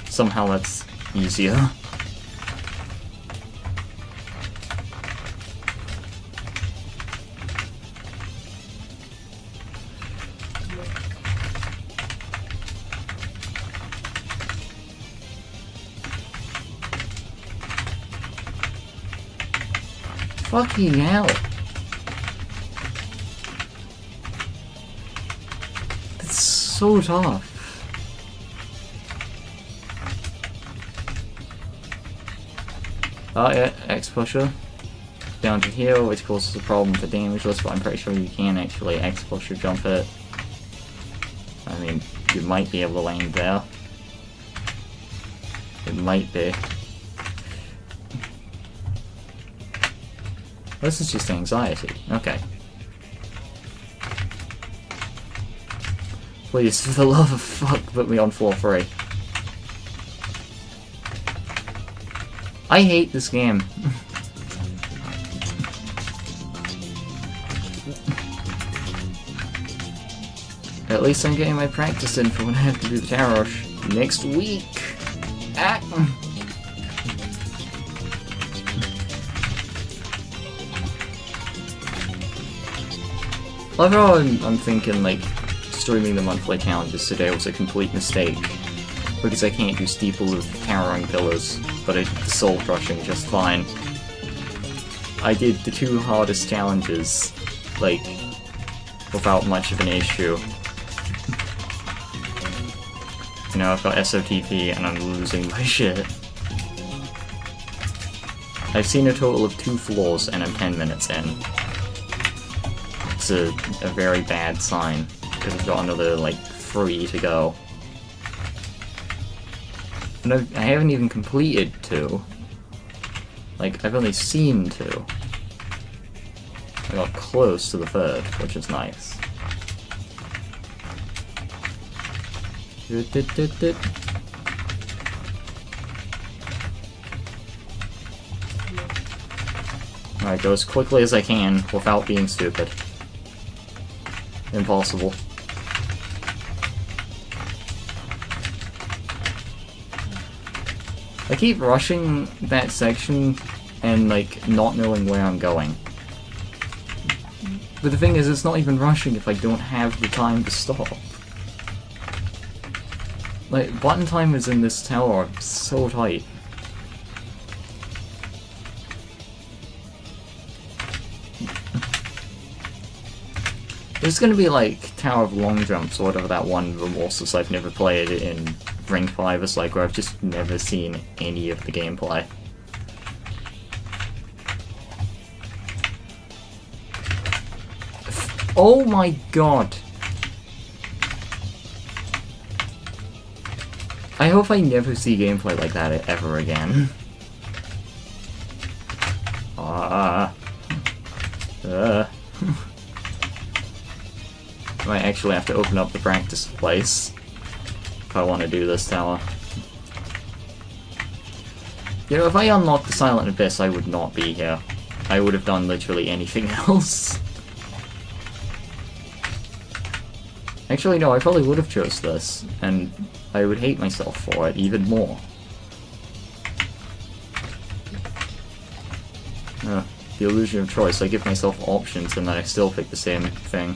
Somehow that's easier. Fucking hell. That's so tough. Oh yeah, X-Pusher. Down to here, which causes a problem for damageless, but I'm pretty sure you can actually X-Pusher jump it. I mean, you might be able to land there. It might be. This is just anxiety. Okay. Please, for the love of fuck, put me on floor 3. I hate this game. At least I'm getting my practice in for when I have to do the tower rush next week. Ah. Overall, I'm thinking, like, streaming the monthly challenges today was a complete mistake. Because I can't do steeple with towering pillars, but I did the soul crushing just fine. I did the 2 hardest challenges, like, without much of an issue. You know, I've got SOTP and I'm losing my shit. I've seen a total of 2 floors and I'm 10 minutes in. It's a very bad sign, because I've got another, like, 3 to go. And I haven't even completed 2. Like, I've only seen 2. I got close to the 3rd, which is nice. Alright, go as quickly as I can without being stupid. Impossible. I keep rushing that section and, like, not knowing where I'm going. But the thing is, it's not even rushing if I don't have the time to stop. Like, button timers in this tower are so tight. There's gonna be, like, Tower of Long Jumps or whatever that one Remorseless I've never played in Ring 5 is like, where I've just never seen any of the gameplay. Oh my god! I hope I never see gameplay like that ever again. I might actually have to open up the practice place if I want to do this tower. You know, if I unlocked the Silent Abyss, I would not be here. I would have done literally anything else. Actually, no, I probably would have chose this, and I would hate myself for it even more. The illusion of choice. I give myself options and then I still pick the same thing.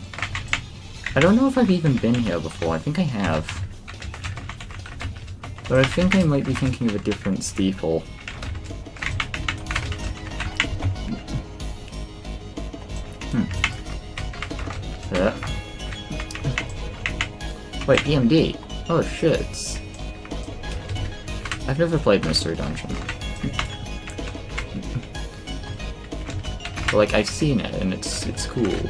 I don't know if I've even been here before. I think I have. But I think I might be thinking of a different steeple. Yeah. Wait, EMD. Oh shit. I've never played Mystery Dungeon. But, like, I've seen it and it's cool.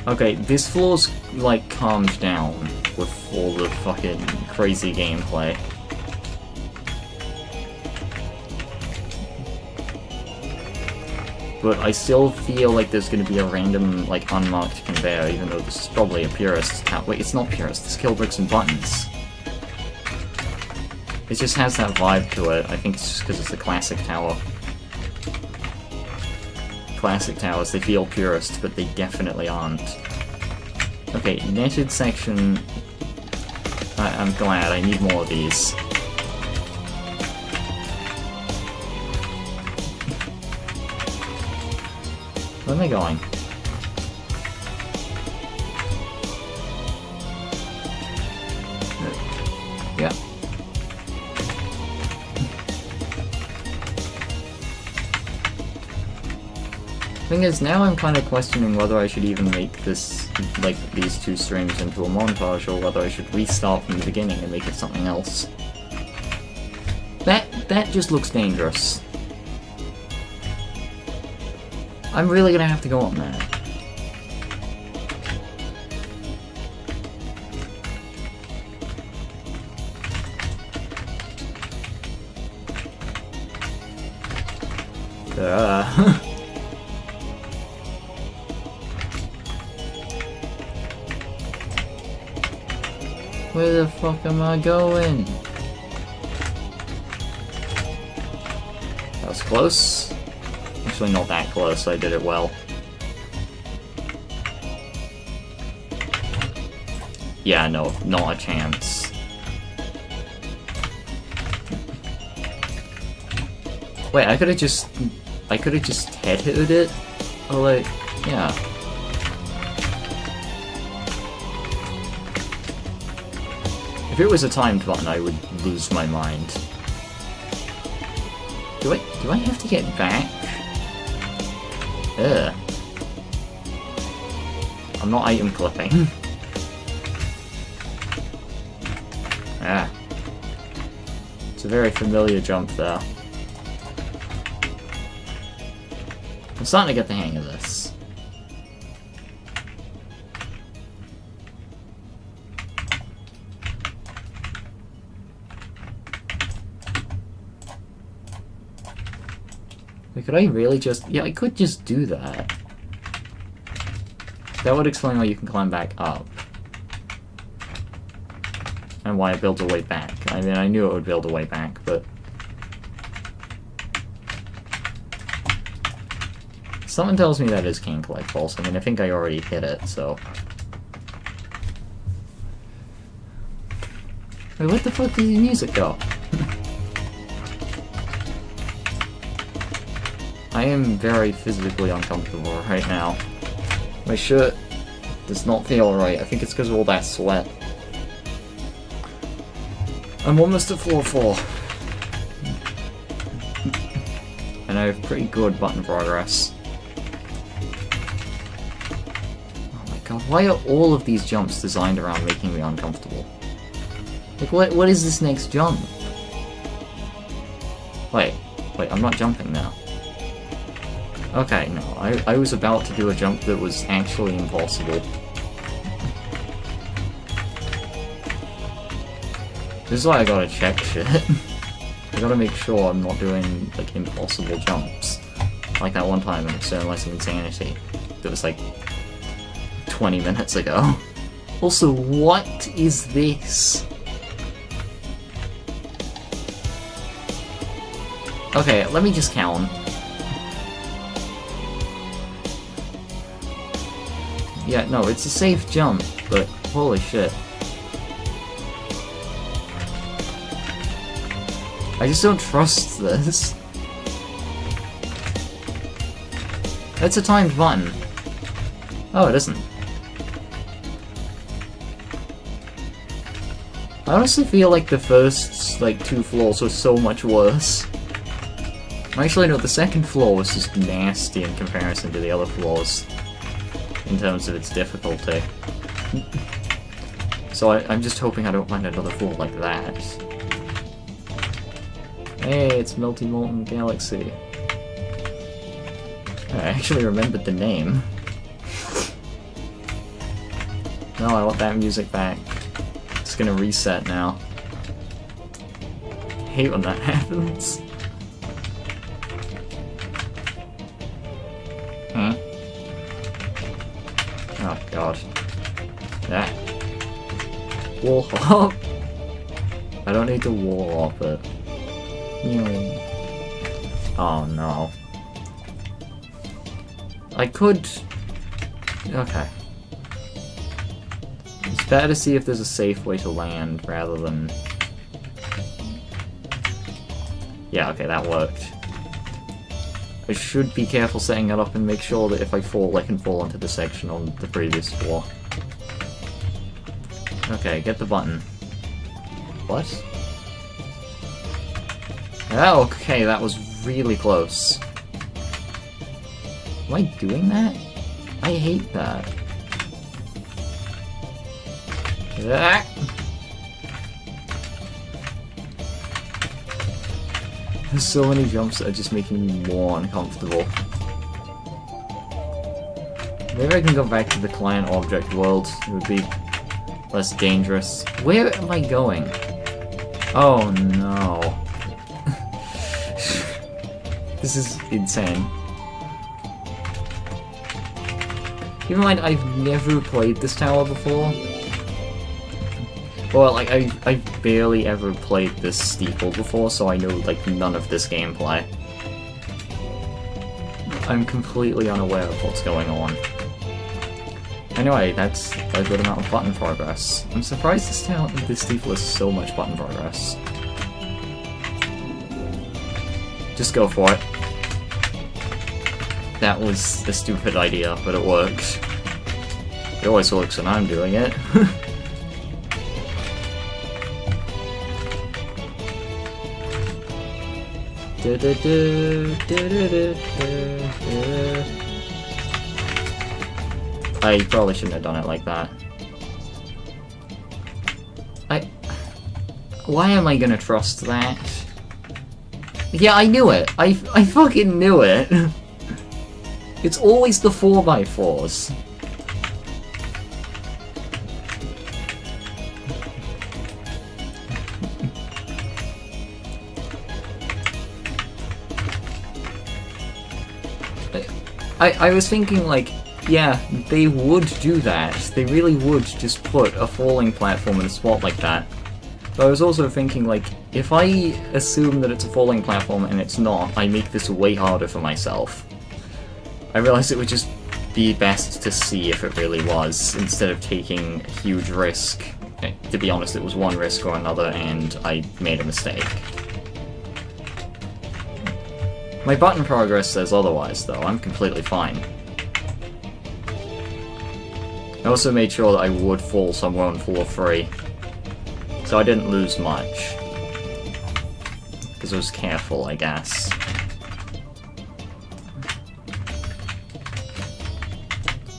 Okay, this floor's, like, calmed down with all the fucking crazy gameplay. But I still feel like there's gonna be a random, like, unmarked conveyor, even though this is probably a purist tower. Wait, it's not purist, it's kill bricks and buttons. It just has that vibe to it. I think it's just because it's a classic tower. classic towers. They feel purist, but they definitely aren't. Okay, netted section. I'm glad. I need more of these. Where am I going? Yeah. Thing is, now I'm kind of questioning whether I should even make this, like, these two streams into a montage, or whether I should restart from the beginning and make it something else. That just looks dangerous. I'm really gonna have to go on that. Where the fuck am I going? That was close. Actually, not that close. I did it well. Yeah, no, not a chance. Wait, I could have just head-hitted it? Or like, yeah. If it was a timed button, I would lose my mind. Do I have to get back? Ugh. I'm not item clipping. Ah. It's a very familiar jump there. I'm starting to get the hang of this. Could I really just... Yeah, I could just do that. That would explain why you can climb back up. And why it builds a way back. I mean, I knew it would build a way back, but... Someone tells me that is King Collect False. I mean, I think I already hit it, so... Wait, what the fuck did the music go? I am very physically uncomfortable right now. My shirt does not feel right. I think it's because of all that sweat. I'm almost at floor 4. And I have pretty good button progress. Oh my god, why are all of these jumps designed around making me uncomfortable? Like, what is this next jump? Wait, I'm not jumping now. Okay, no, I was about to do a jump that was actually impossible. This is why I gotta check shit. I gotta make sure I'm not doing, like, impossible jumps. Like that one time in Externalizing Insanity. That was, like, 20 minutes ago. Also, what is this? Okay, let me just count. Yeah, no, it's a safe jump, but holy shit. I just don't trust this. That's a timed button. Oh, it isn't. I honestly feel like the first, like, 2 floors were so much worse. Actually, no, the second floor was just nasty in comparison to the other floors. In terms of its difficulty. So I'm just hoping I don't find another floor like that. Hey, it's Melty Molten Galaxy. I actually remembered the name. No, I want that music back. It's gonna reset now. I hate when that happens. Huh? Oh god. Yeah. Wall hop. I don't need to wall hop it. Oh no. I could... Okay. It's better to see if there's a safe way to land rather than... Yeah, okay, that worked. I should be careful setting it up and make sure that if I fall, I can fall into the section on the previous floor. Okay, get the button. What? Oh, okay, that was really close. Am I doing that? I hate that. Ah! There's so many jumps that are just making me more uncomfortable. Maybe I can go back to the client object world. It would be less dangerous. Where am I going? Oh no. This is insane. Keep in mind, I've never played this tower before. Well, like, I've barely ever played this steeple before, so I know, like, none of this gameplay. I'm completely unaware of what's going on. Anyway, that's a good amount of button progress. I'm surprised this steeple has so much button progress. Just go for it. That was a stupid idea, but it works. It always works when I'm doing it. I probably shouldn't have done it like that. Why am I gonna trust that? Yeah, I knew it! I fucking knew it! It's always the 4x4s. I was thinking, like, yeah, they would do that. They really would just put a falling platform in a spot like that. But I was also thinking, like, if I assume that it's a falling platform and it's not, I make this way harder for myself. I realized it would just be best to see if it really was, instead of taking a huge risk. To be honest, it was one risk or another, and I made a mistake. My button progress says otherwise, though. I'm completely fine. I also made sure that I would fall somewhere on floor 3. So I didn't lose much. Because I was careful, I guess.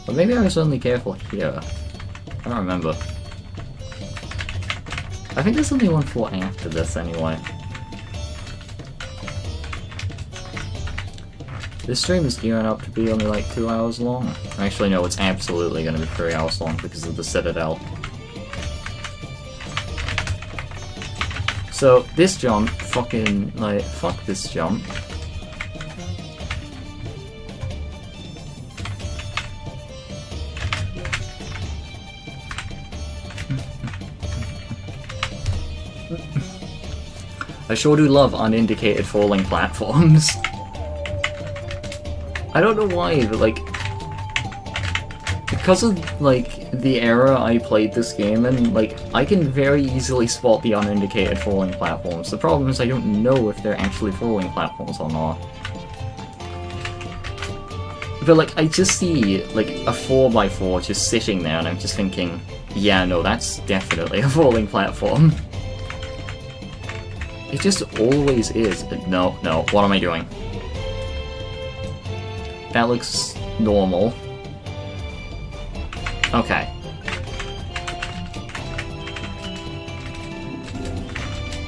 But maybe I was only careful here. I don't remember. I think there's only one floor after this, anyway. This stream is gearing up to be only like 2 hours long. Actually, no, it's absolutely going to be 3 hours long because of the Citadel. So, this jump, fucking, like, fuck this jump. I sure do love unindicated falling platforms. I don't know why, but like, because of like the era I played this game in, like, I can very easily spot the unindicated falling platforms. The problem is I don't know if they're actually falling platforms or not. But like, I just see like a 4x4 just sitting there and I'm just thinking, yeah, no, that's definitely a falling platform. It just always is. No, what am I doing? That looks normal. Okay.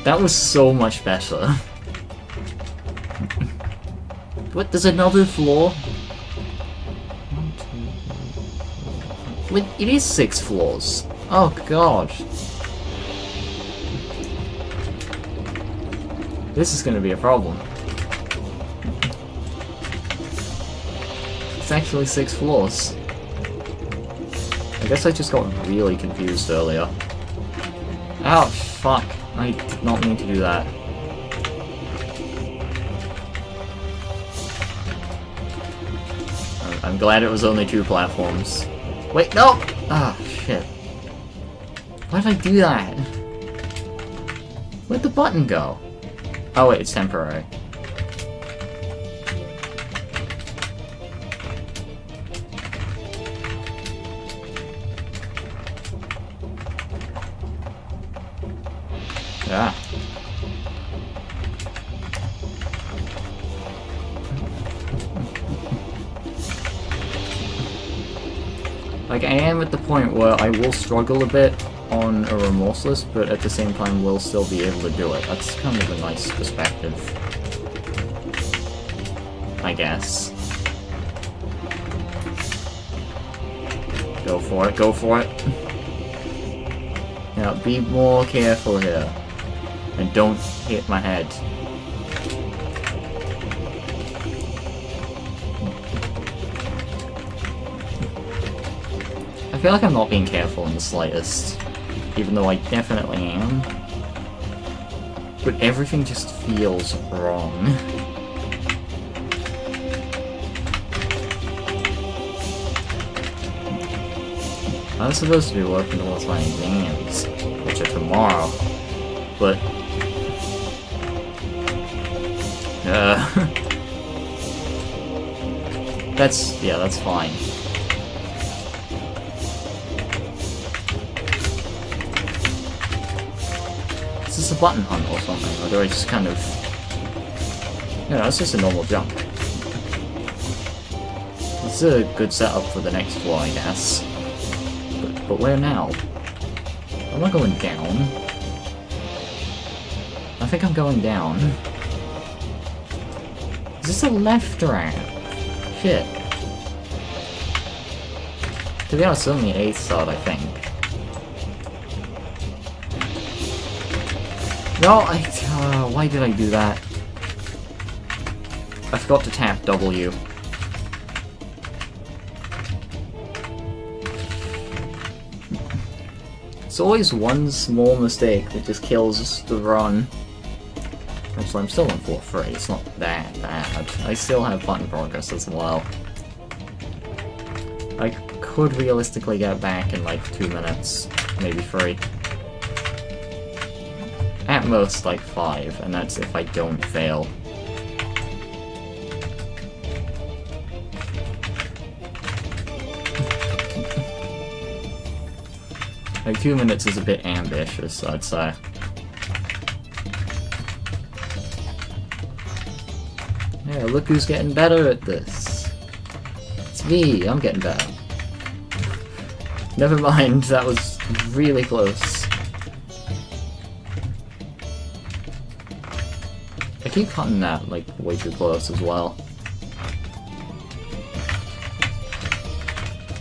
That was so much better. What, there's another floor? 1, 2, 3, 4. Wait, it is 6 floors. Oh god. This is gonna be a problem. It's actually 6 floors. I guess I just got really confused earlier. Ouch, fuck. I did not mean to do that. I'm glad it was only 2 platforms. Wait, no! Ah, shit. Why did I do that? Where'd the button go? Oh wait, it's temporary. Yeah. Like, I am at the point where I will struggle a bit on a Remorseless, but at the same time will still be able to do it. That's kind of a nice perspective, I guess. Go for it, go for it. Now, be more careful here. And don't hit my head. I feel like I'm not being careful in the slightest, even though I definitely am. But everything just feels wrong. I was supposed to be working towards my exams, which are tomorrow, but... that's fine. Is this a button hunt or something, or do I just kind of... No, it's just a normal jump. This is a good setup for the next floor, I guess. But where now? Am I going down? I think I'm going down. Is this a left ramp? Shit. To be honest, it's only 8th start, I think. No, why did I do that? I forgot to tap W. It's always one small mistake that just kills the run. Actually, I'm still on floor 3, it's not that bad. I still have button progress as well. I could realistically get back in like 2 minutes, maybe 3. At most, like 5, and that's if I don't fail. Like 2 minutes is a bit ambitious, I'd say. Yeah, look who's getting better at this. It's me, I'm getting better. Never mind, that was really close. I keep cutting that, like, way too close as well.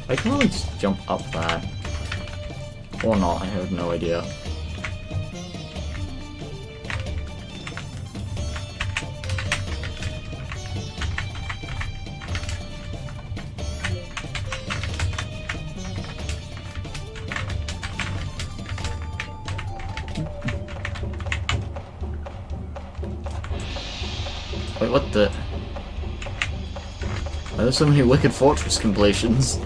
I can probably just jump up that. Or not, I have no idea. Wait, what the... Why are there so many Wicked Fortress completions?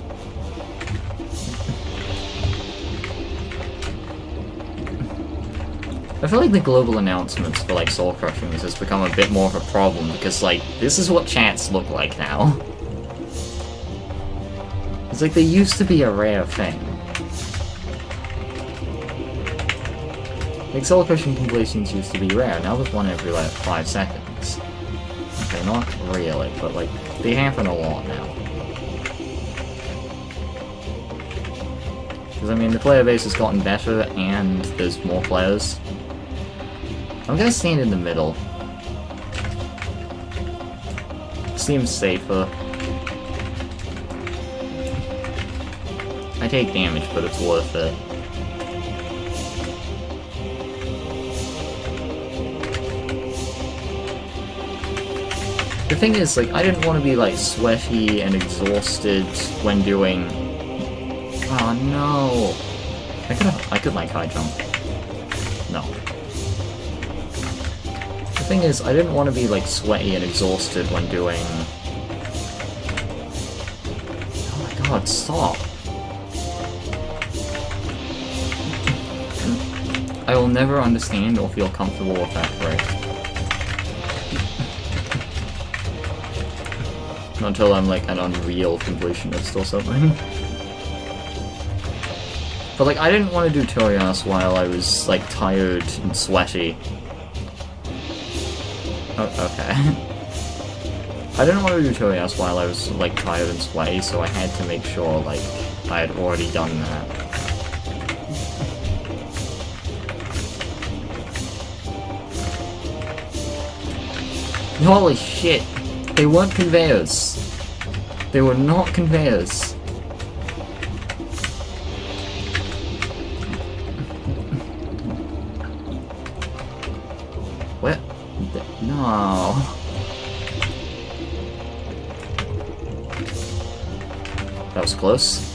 I feel like the global announcements for, like, Soul Crushings has become a bit more of a problem, because, like, this is what chats look like now. It's like they used to be a rare thing. Like, Soul Crushing completions used to be rare, now there's one every, like, 5 seconds. Okay, not really, but, like, they happen a lot now. Because, I mean, the player base has gotten better, and there's more players. I'm gonna stand in the middle. Seems safer. I take damage, but it's worth it. The thing is, like, I didn't want to be, like, sweaty and exhausted when doing... Oh, no! I could, like, high jump. No. The thing is, I didn't want to be, like, sweaty and exhausted when doing... God, stop. I will never understand or feel comfortable with that phrase. Not until I'm like an unreal completionist or something. But like, I didn't want to do Torias while I was like tired and sweaty. Oh, okay. I didn't want to do Torias while I was like tired and sweaty, so I had to make sure like I had already done that. Holy shit! They weren't conveyors. They were not conveyors. What? No. That was close.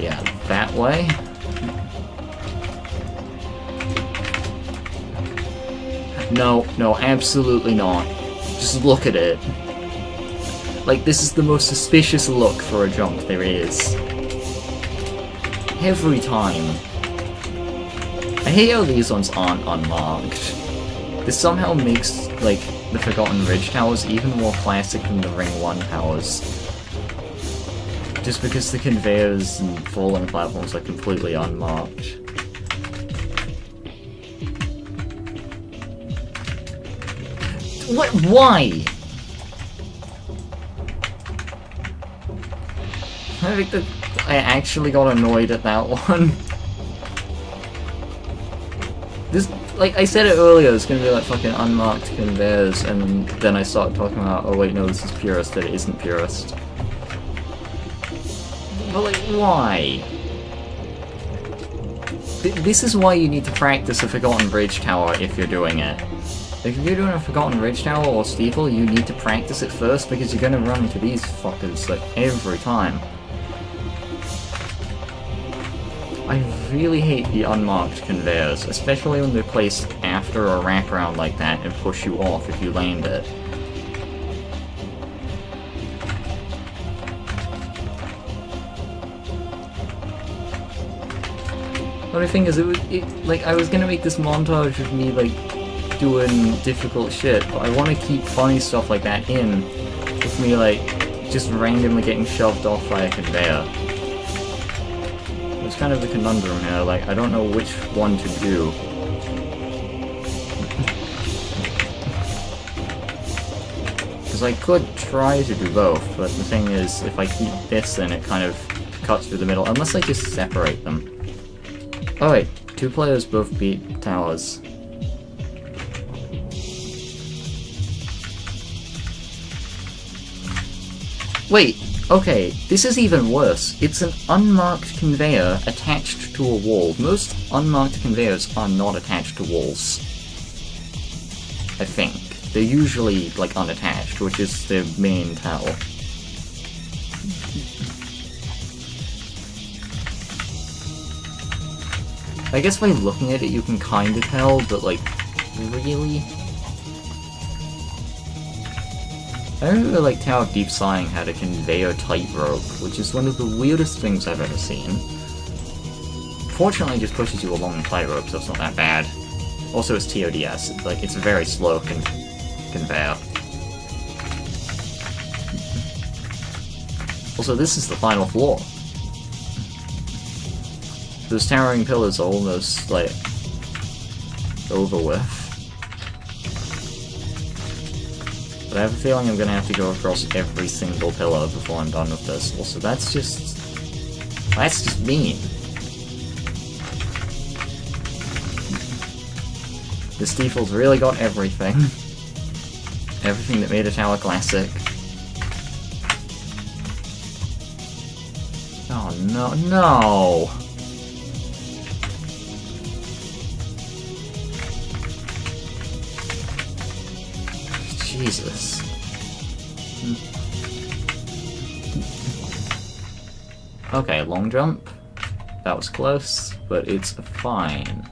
Yeah, that way. No, no, absolutely not. Just look at it. Like, this is the most suspicious look for a jump there is. Every time. I hate how these ones aren't unmarked. This somehow makes, like, the Forgotten Ridge towers even more classic than the Ring 1 towers. Just because the conveyors and falling platforms are completely unmarked. What? Why? I think that I actually got annoyed at that one. This, like I said it earlier, it's gonna be like fucking unmarked conveyors, and then I started talking about, oh wait, no, this is purist, that it isn't purist. But like, why? This is why you need to practice a Forgotten Bridge Tower if you're doing it. Like, if you're doing a Forgotten Ridge Tower or Steeple, you need to practice it first because you're gonna run into these fuckers, like, every time. I really hate the unmarked conveyors, especially when they're placed after a wraparound like that and push you off if you land it. The only thing is, like, I was gonna make this montage of me, like, doing difficult shit, but I want to keep funny stuff like that in, with me, like, just randomly getting shoved off by a conveyor. It's kind of a conundrum here, like, I don't know which one to do. Because I could try to do both, but the thing is, if I keep this, then it kind of cuts through the middle, unless I just separate them. Oh wait, 2 players both beat towers. Wait, okay, this is even worse. It's an unmarked conveyor attached to a wall. Most unmarked conveyors are not attached to walls. I think. They're usually, like, unattached, which is the main tell. I guess by looking at it you can kinda tell, but like, really? I remember like Tower of Deep Sighing had a conveyor tightrope, which is one of the weirdest things I've ever seen. Fortunately it just pushes you along the tightrope, so it's not that bad. Also it's TODS, like it's a very slow conveyor. Also this is the final floor. Those towering pillars are almost, like, over with. But I have a feeling I'm gonna have to go across every single pillar before I'm done with this. Also, that's just mean. The Steeple's really got everything. Everything that made a tower classic. Oh no, no! Jesus. Okay, long jump. That was close, but it's fine.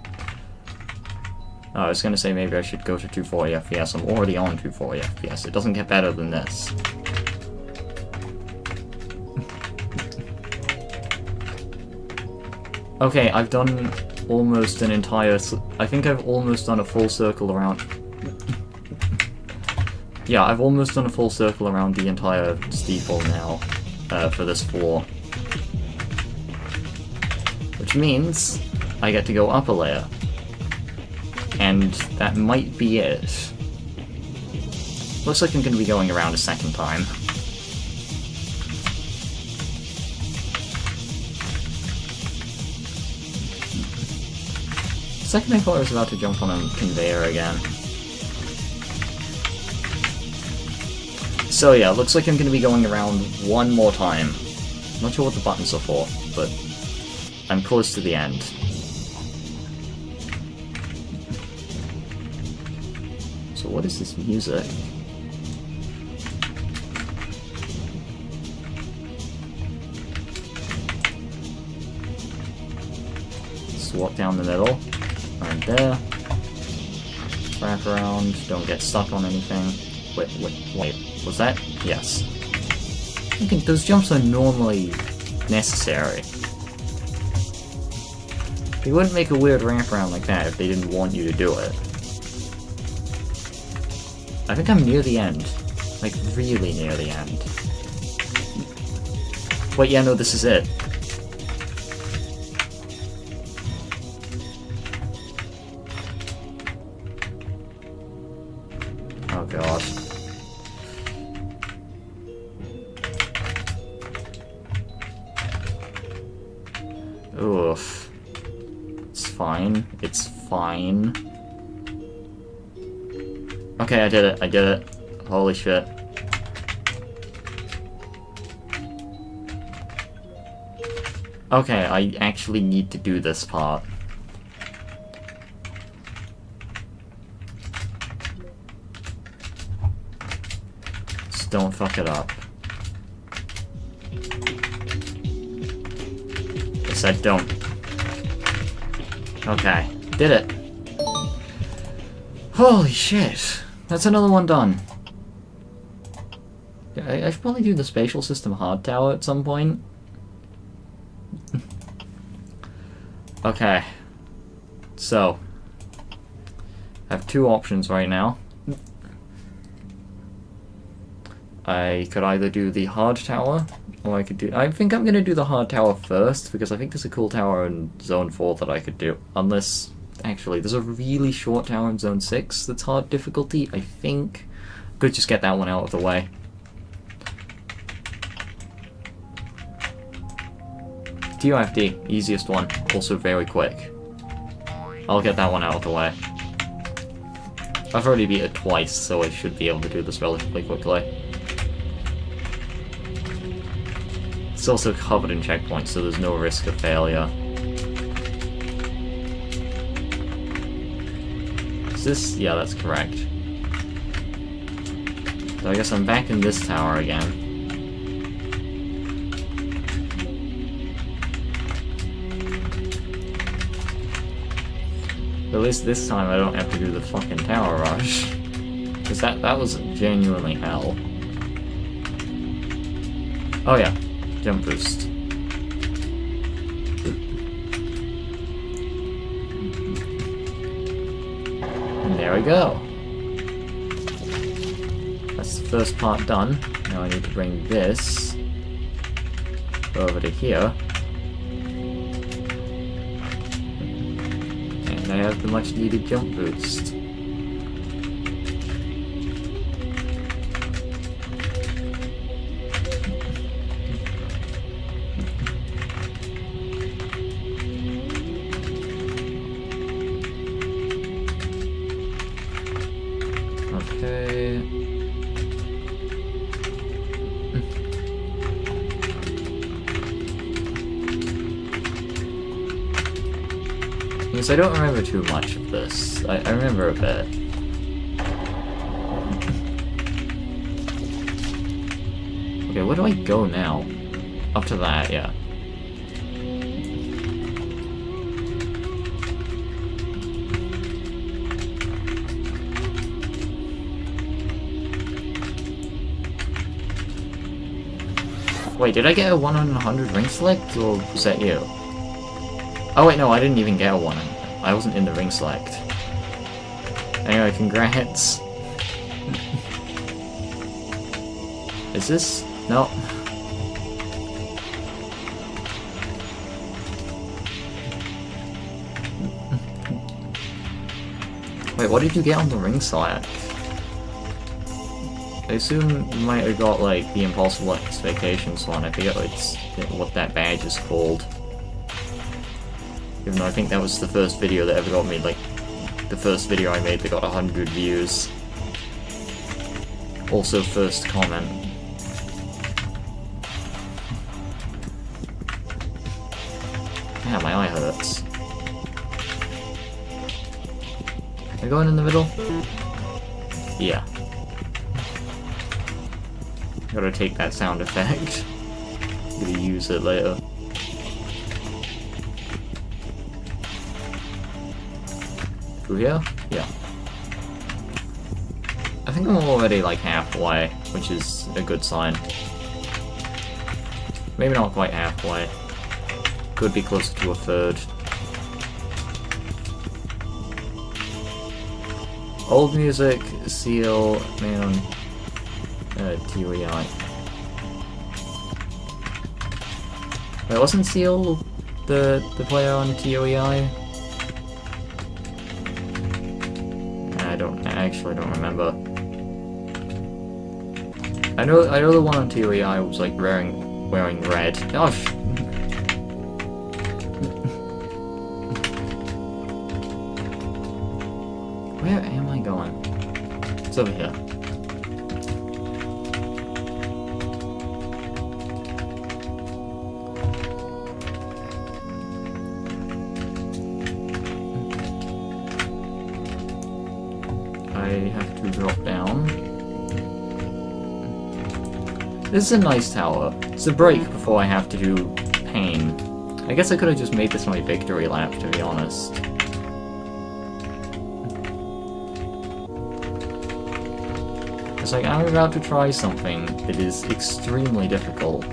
Oh, I was gonna say maybe I should go to 240 FPS. I'm already on 240 FPS. It doesn't get better than this. Okay, I've done almost an entire... I think I've almost done a full circle around... Yeah, I've almost done a full circle around the entire steeple now, for this floor. Which means I get to go up a layer. And that might be it. Looks like I'm going to be going around a second time. Second I thought I was about to jump on a conveyor again. So yeah, looks like I'm going to be going around one more time. Not sure what the buttons are for, but I'm close to the end. So what is this music? Just walk down the middle. Right there. Wrap around, don't get stuck on anything. Wait. Was that? Yes. I think those jumps are normally necessary. They wouldn't make a weird wraparound like that if they didn't want you to do it. I think I'm near the end. Like, really near the end. Wait, yeah, no, this is it. Oh gosh. Oof. It's fine. It's fine. Okay, I did it. Holy shit. Okay, I actually need to do this part. Just don't fuck it up. I said don't. Okay, did it. Holy shit. That's another one done. I should probably do the spatial system hard tower at some point. Okay. So. I have two options right now. I could either do the hard tower, or I could do... I think I'm gonna do the hard tower first, because I think there's a cool tower in Zone 4 that I could do. Unless... Actually, there's a really short tower in Zone 6 that's hard difficulty, I think. Could just get that one out of the way. TOFD, easiest one, also very quick. I'll get that one out of the way. I've already beat it twice, so I should be able to do this relatively quickly. It's also covered in checkpoints, so there's no risk of failure. Is this? Yeah, that's correct. So I guess I'm back in this tower again. At least this time I don't have to do the fucking tower rush. Because that was genuinely hell. Oh yeah, jump boost. And there we go. That's the first part done. Now I need to bring this over to here. And I have the much needed jump boost. Okay. Because I don't remember too much of this. I remember a bit. Okay, where do I go now? Up to that, yeah. Wait, did I get a 1 in 100 ring select, or was that you? Oh wait, no, I didn't even get a 1. I wasn't in the ring select. Anyway, congrats. Is this? No. Wait, what did you get on the ring select? I assume you might have got, like, the Impossible Expectations one. I forget what that badge is called. Even though I think that was the first video that ever got me, like, the first video I made that got 100 views. Also, first comment. Yeah, my eye hurts. Am I going in the middle? Yeah. Gotta take that sound effect. I'm gonna use it later. Through here? Yeah. I think I'm already like halfway, which is a good sign. Maybe not quite halfway. Could be closer to a third. Old music, Seal, man, TOEI. Wait, wasn't Seal the player on TOEI? I actually don't remember. I know the one on TOEI was like wearing red. Gosh. Where am I going? It's over here. I have to drop down. This is a nice tower. It's a break before I have to do pain. I guess I could have just made this my victory lap, to be honest. It's like, I'm about to try something that is extremely difficult.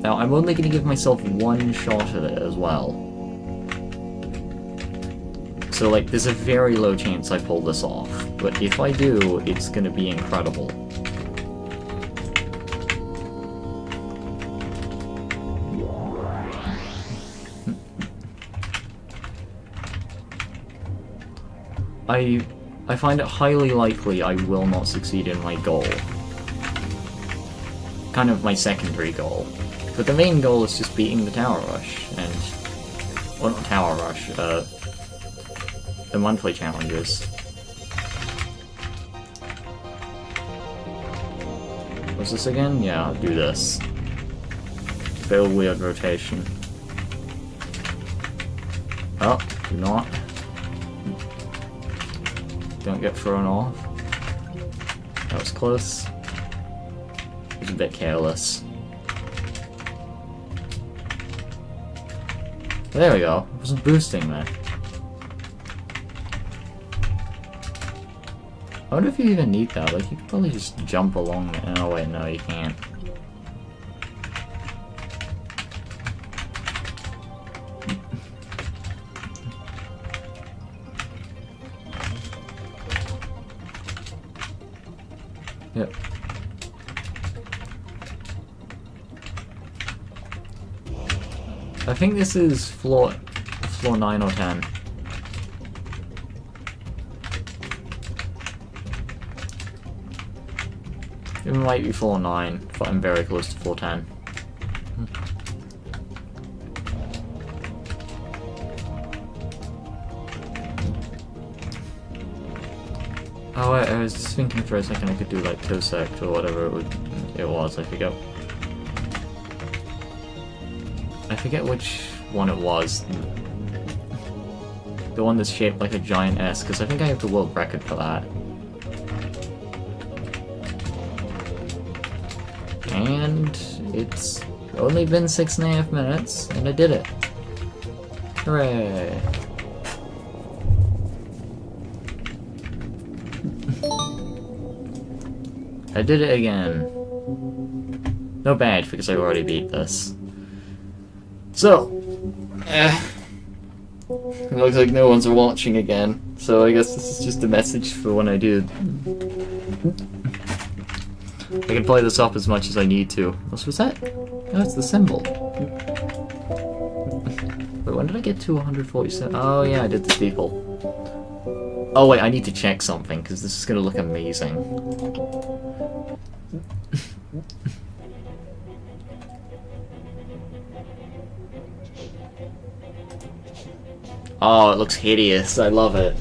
Now, I'm only going to give myself one shot at it as well. So, like, there's a very low chance I pull this off. But if I do, it's going to be incredible. I find it highly likely I will not succeed in my goal. Kind of my secondary goal. But the main goal is just beating the Tower Rush, and... well, not Tower Rush, the monthly challenges. What's this again? Yeah, I'll do this. Fail weird rotation. Oh, do not. Don't get thrown off. That was close. It was a bit careless. There we go. It wasn't boosting there. I wonder if you even need that. Like, you could probably just jump along there. Oh wait, no, you can't. Yep. I think this is floor 9 or 10. It might be floor 9, but I'm very close to floor 10. Oh, I was just thinking for a second I could do like Tosect or whatever it was, I forget. I forget which one it was. The one that's shaped like a giant S, because I think I have the world record for that. And it's only been 6.5 minutes, and I did it. Hooray! I did it again. No badge, because I already beat this. So, it looks like no one's watching again, so I guess this is just a message for when I do. I can play this up as much as I need to. What was that? Oh, it's the symbol. Wait, when did I get to 147? Oh yeah, I did the steeple. Oh wait, I need to check something, because this is going to look amazing. Oh, it looks hideous. I love it.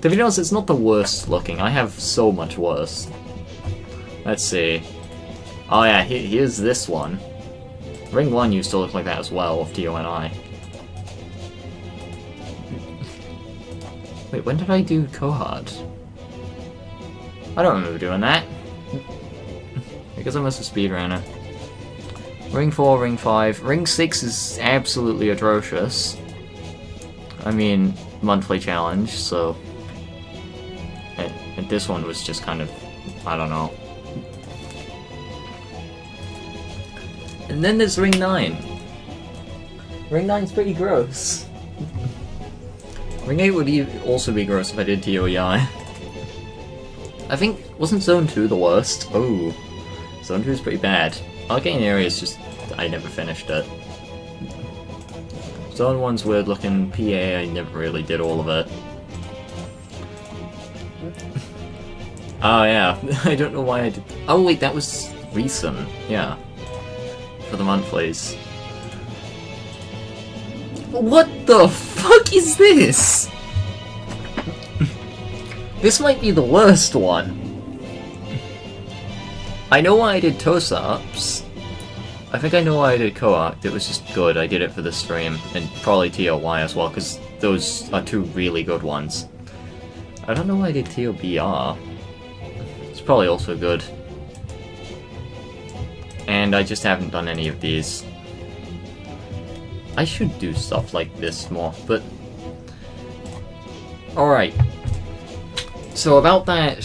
To be honest, it's not the worst looking. I have so much worse. Let's see. Oh yeah, here's this one. Ring 1 used to look like that as well, of TONI. Wait, when did I do Cohort? I don't remember doing that. I guess I must have speedrun it. Ring 4, Ring 5. Ring 6 is absolutely atrocious. I mean, monthly challenge, so... And this one was just kind of... I don't know. And then there's Ring 9. Ring 9's pretty gross. Ring 8 would also be gross if I did TOEI. I think... Wasn't Zone 2 the worst? Oh. Zone 2 is pretty bad. Arcane Area is just... I never finished it. Zone 1's weird looking. PA, I never really did all of it. Oh yeah, I don't know why I did... Oh wait, that was recent. Yeah. For the monthlies. What the fuck is this? This might be the worst one. I know why I did Tosa-ups. I think I know why I did Coact. It was just good. I did it for the stream. And probably TOY as well, because those are two really good ones. I don't know why I did TOBR. It's probably also good. And I just haven't done any of these. I should do stuff like this more, but... Alright. So about that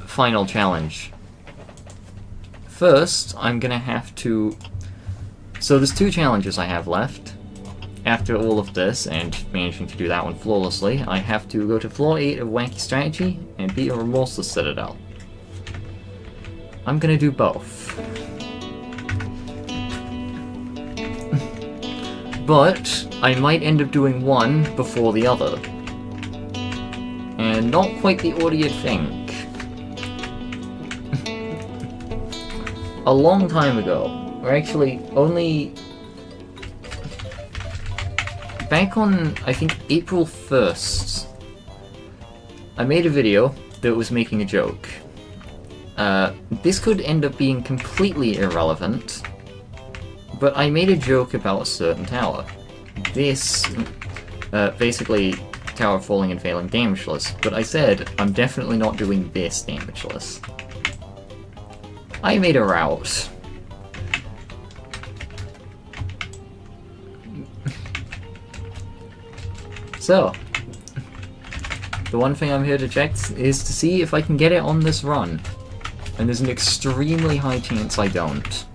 final challenge. First, I'm gonna have to... So there's 2 challenges I have left. After all of this, and managing to do that one flawlessly, I have to go to floor 8 of Wacky Strategy and beat a Remorseless Citadel. I'm gonna do both. But I might end up doing one before the other. And not quite the order you'd think. A long time ago, or actually only back on, I think, April 1st, I made a video that was making a joke. This could end up being completely irrelevant, but I made a joke about a certain tower. This, basically, tower falling and failing damageless, but I said, I'm definitely not doing this damageless. I made a route. So, the one thing I'm here to check is to see if I can get it on this run. And there's an extremely high chance I don't.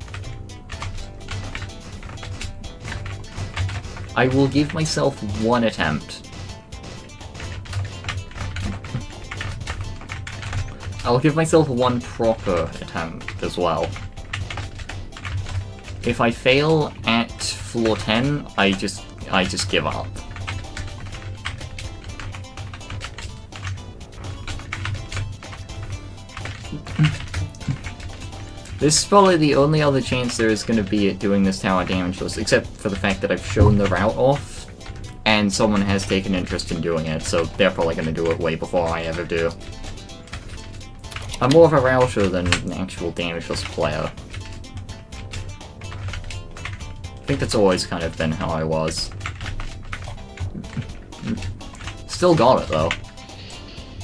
I will give myself one attempt. I'll give myself one proper attempt as well. If I fail at floor 10, I just give up. This is probably the only other chance there is going to be at doing this tower damageless, except for the fact that I've shown the route off, and someone has taken interest in doing it, so they're probably going to do it way before I ever do. I'm more of a router than an actual damageless player. I think that's always kind of been how I was. Still got it, though.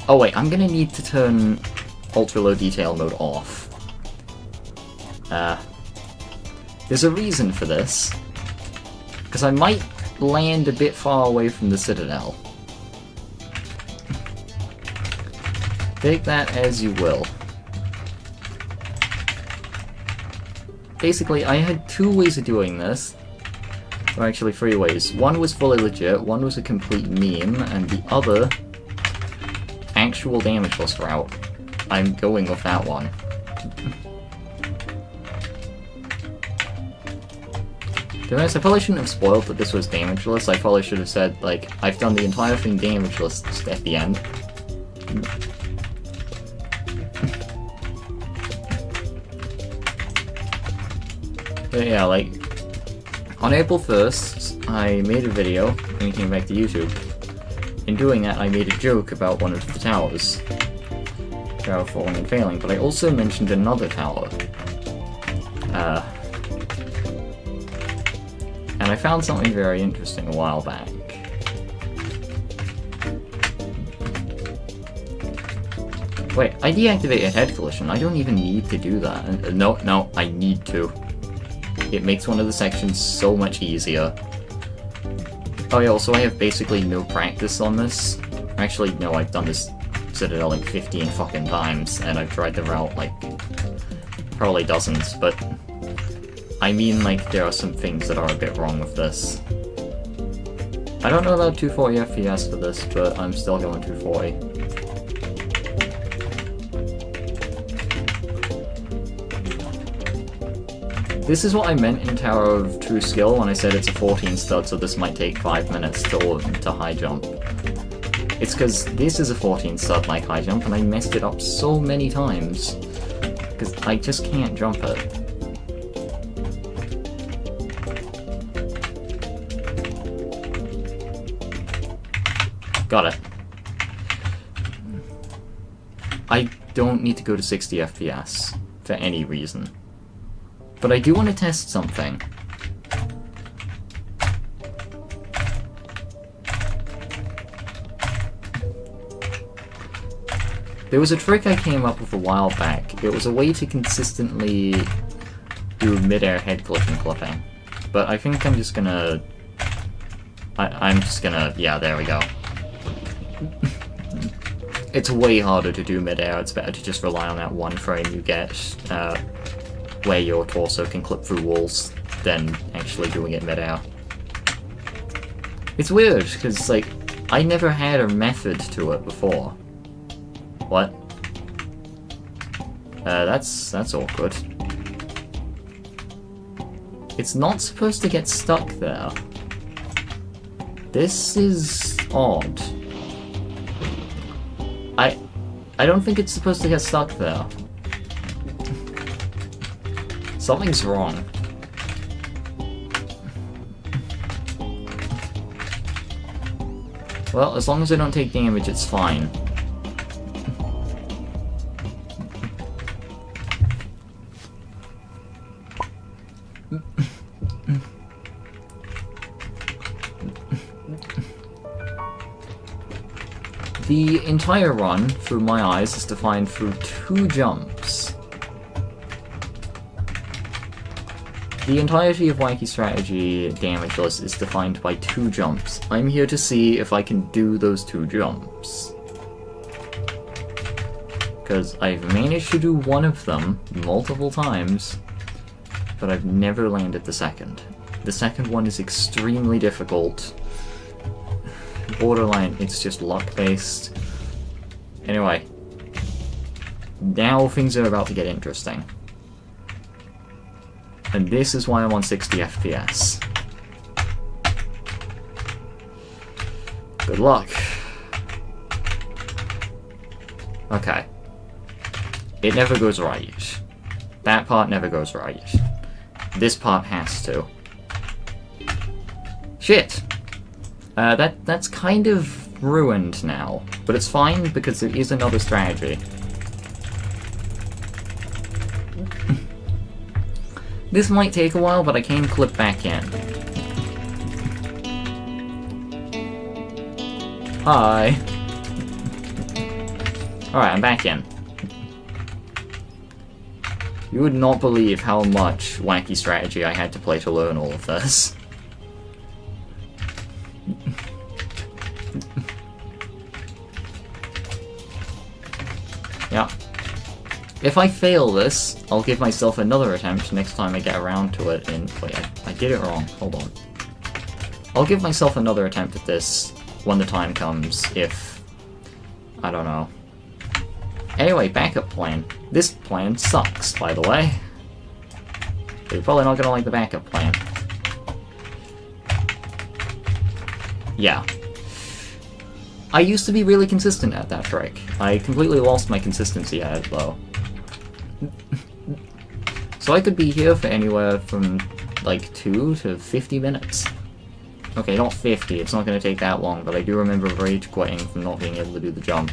Oh wait, I'm gonna need to turn ultra low detail mode off. There's a reason for this. Because I might land a bit far away from the Citadel. Take that as you will. Basically, I had 2 ways of doing this. Or actually 3 ways. One was fully legit, one was a complete meme, and the other, actual damageless route. I'm going with that one. To be honest, I probably shouldn't have spoiled that this was damageless. I probably should have said, like, I've done the entire thing damageless at the end. But yeah, like, on April 1st, I made a video, and it came back to YouTube. In doing that, I made a joke about one of the towers. Tower falling and failing, but I also mentioned another tower. And I found something very interesting a while back. Wait, I deactivated head collision. I don't even need to do that. No, I need to. It makes one of the sections so much easier. Oh yeah, also I have basically no practice on this. Actually, no, I've done this Citadel like 15 fucking times, and I've tried the route like probably dozens, but I mean like there are some things that are a bit wrong with this. I don't know about 240 FPS for this, but I'm still going 240. This is what I meant in Tower of True Skill when I said it's a 14 stud, so this might take 5 minutes to high jump. It's because this is a 14 stud like high jump, and I messed it up so many times. Because I just can't jump it. Got it. I don't need to go to 60 FPS for any reason. But I do want to test something. There was a trick I came up with a while back. It was a way to consistently do mid-air head collision clipping. But I think I'm just gonna... I'm just gonna... yeah, there we go. It's way harder to do mid-air. It's better to just rely on that one frame you get, where your torso can clip through walls, than actually doing it mid-air. It's weird, because, like, I never had a method to it before. What? That's awkward. It's not supposed to get stuck there. This is odd. I don't think it's supposed to get stuck there. Something's wrong. Well, as long as I don't take damage, it's fine. The entire run, through my eyes, is defined through 2 jumps. The entirety of Wacky Strategy Damageless is defined by 2 jumps. I'm here to see if I can do those 2 jumps. Because I've managed to do one of them multiple times, but I've never landed the second. The second one is extremely difficult. Borderline, it's just luck-based. Anyway, now things are about to get interesting. And this is why I'm on 60 FPS. Good luck. Okay. It never goes right. That part never goes right. This part has to. Shit! That's kind of ruined now, but it's fine because there is another strategy. This might take a while, but I can clip back in. Hi! Alright, I'm back in. You would not believe how much wacky strategy I had to play to learn all of this. Yeah. If I fail this, I'll give myself another attempt next time I get around to it in... Wait, I did it wrong. Hold on. I'll give myself another attempt at this when the time comes, if... I don't know. Anyway, backup plan. This plan sucks, by the way. But you're probably not gonna like the backup plan. Yeah. I used to be really consistent at that trick. I completely lost my consistency at it, though. So I could be here for anywhere from, like, 2 to 50 minutes. Okay, not 50, it's not going to take that long, but I do remember rage quitting from not being able to do the jump.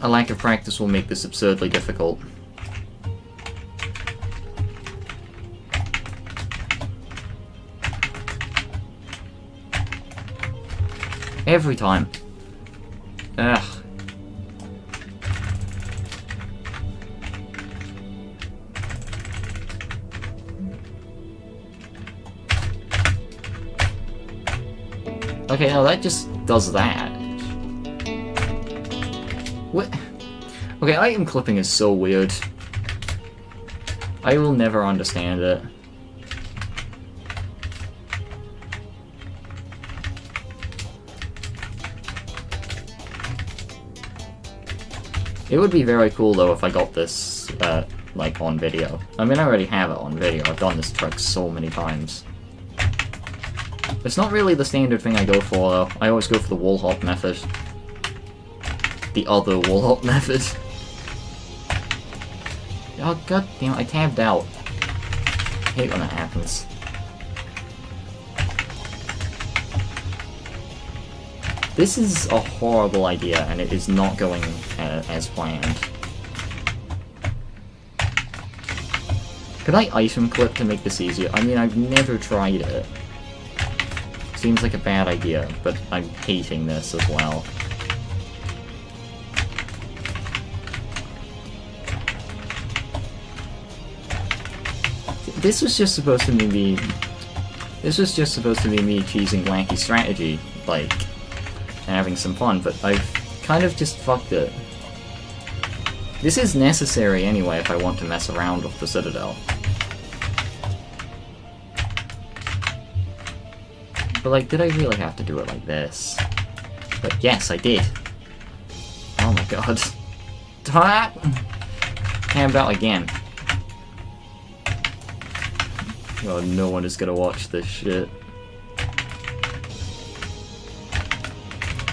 A lack of practice will make this absurdly difficult. Every time. Ugh. Okay, now that just does that. What? Okay, item clipping is so weird. I will never understand it. It would be very cool though if I got this, like, on video. I mean, I already have it on video. I've done this trick so many times. It's not really the standard thing I go for, though. I always go for the wall hop method. The other wall hop method. Oh, god damn, I tabbed out. I hate when that happens. This is a horrible idea, and it is not going as planned. Could I item clip to make this easier? I mean, I've never tried it. Seems like a bad idea, but I'm hating this as well. This was just supposed to be me... This was just supposed to be me choosing wacky strategy, like, and having some fun, but I've kind of just fucked it. This is necessary anyway if I want to mess around with the Citadel. But, like, did I really have to do it like this? But yes, I did. Oh my god. Tabbed out again. God, no one is gonna watch this shit.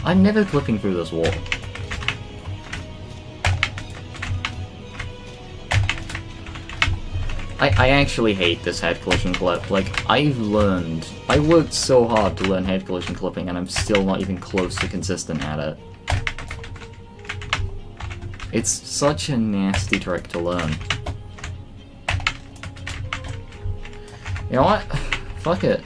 I'm never clipping through this wall. I actually hate this head collision clip. Like, I've learned... I worked so hard to learn head collision clipping, and I'm still not even close to consistent at it. It's such a nasty trick to learn. You know what? Fuck it.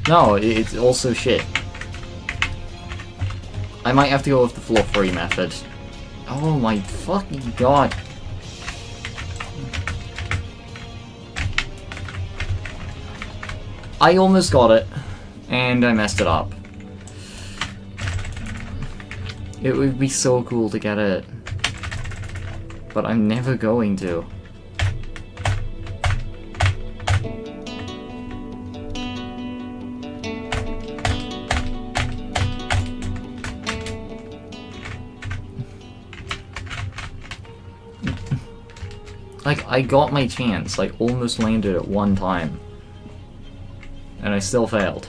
No, it's also shit. I might have to go with the floor free method. Oh my fucking god. I almost got it, and I messed it up. It would be so cool to get it, but I'm never going to. Like, I got my chance, like, almost landed at one time. And I still failed.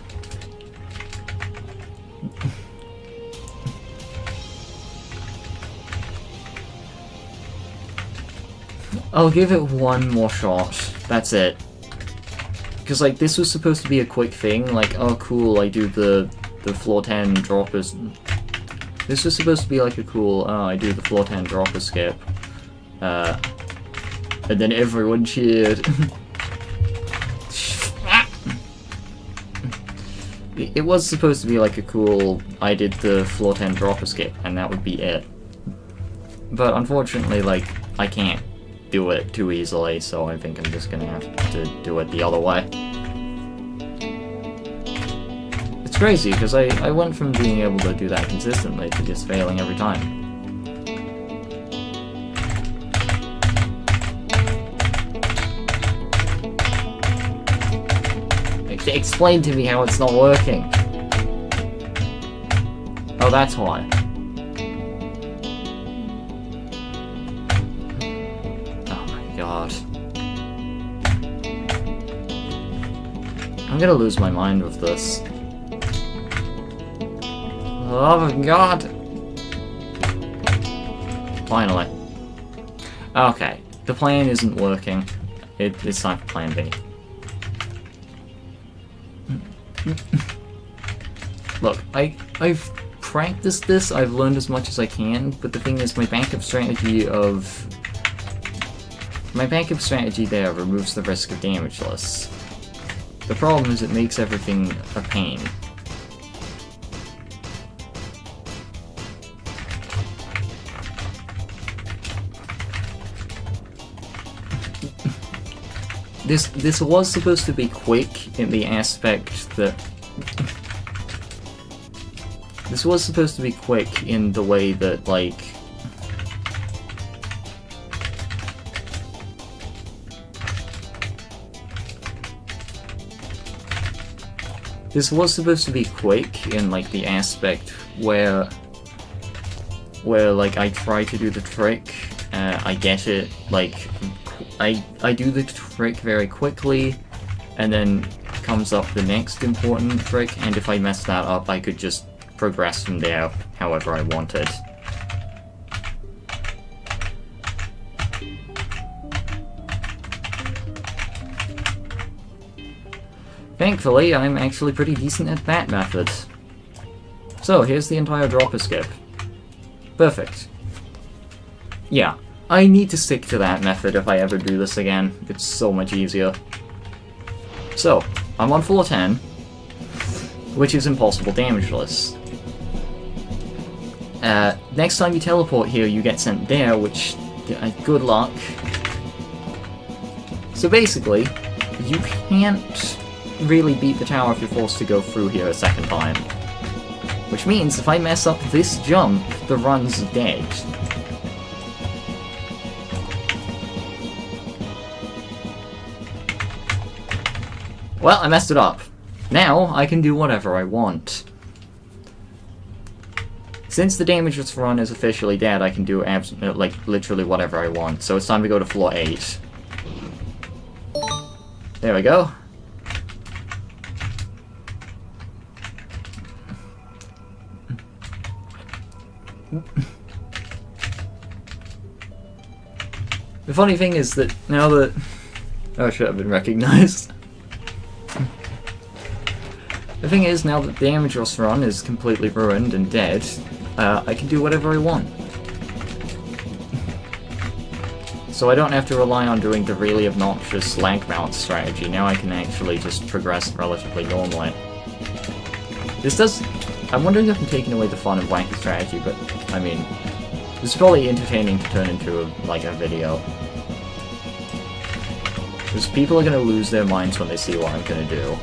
I'll give it one more shot. That's it. Because, like, this was supposed to be a quick thing. Like, oh cool, I do the floor 10 droppers. This was supposed to be like a cool, oh, I do the floor 10 drop escape. And then everyone cheered. It was supposed to be like a cool, I did the floor 10 drop escape, and that would be it. But unfortunately, like, I can't do it too easily, so I think I'm just gonna have to do it the other way. It's crazy, because I went from being able to do that consistently to just failing every time. Explain to me how it's not working. Oh, that's why. Oh my god. I'm gonna lose my mind with this. Oh my god! Finally. Okay, the plan isn't working. It's time for plan B. Look, I've practiced this, I've learned as much as I can, but the thing is my backup strategy there removes the risk of damageless. The problem is it makes everything a pain. This was supposed to be quick in the aspect that... This was supposed to be quick in the way that, like... This was supposed to be quick in, like, the aspect where like, I try to do the trick, I get it, like... I do the trick very quickly, and then comes up the next important trick, and if I mess that up, I could just progress from there however I wanted. Thankfully, I'm actually pretty decent at that method. So, here's the entire drop escape. Perfect. Yeah. I need to stick to that method if I ever do this again. It's so much easier. So, I'm on floor 10, which is impossible damageless. Next time you teleport here, you get sent there, which... good luck. So basically, you can't really beat the tower if you're forced to go through here a second time. Which means, if I mess up this jump, the run's dead. Well, I messed it up. Now, I can do whatever I want. Since the damageless run is officially dead, I can do like, literally whatever I want. So it's time to go to floor 8. There we go. The funny thing is that now that... Oh, I should have been recognized. The thing is, now that the damageless run is completely ruined and dead, I can do whatever I want. So I don't have to rely on doing the really obnoxious lag bounce strategy. Now I can actually just progress relatively normally. This does... I'm wondering if I'm taking away the fun of wacky strategy, but, I mean... This is probably entertaining to turn into, a video. Because people are going to lose their minds when they see what I'm going to do.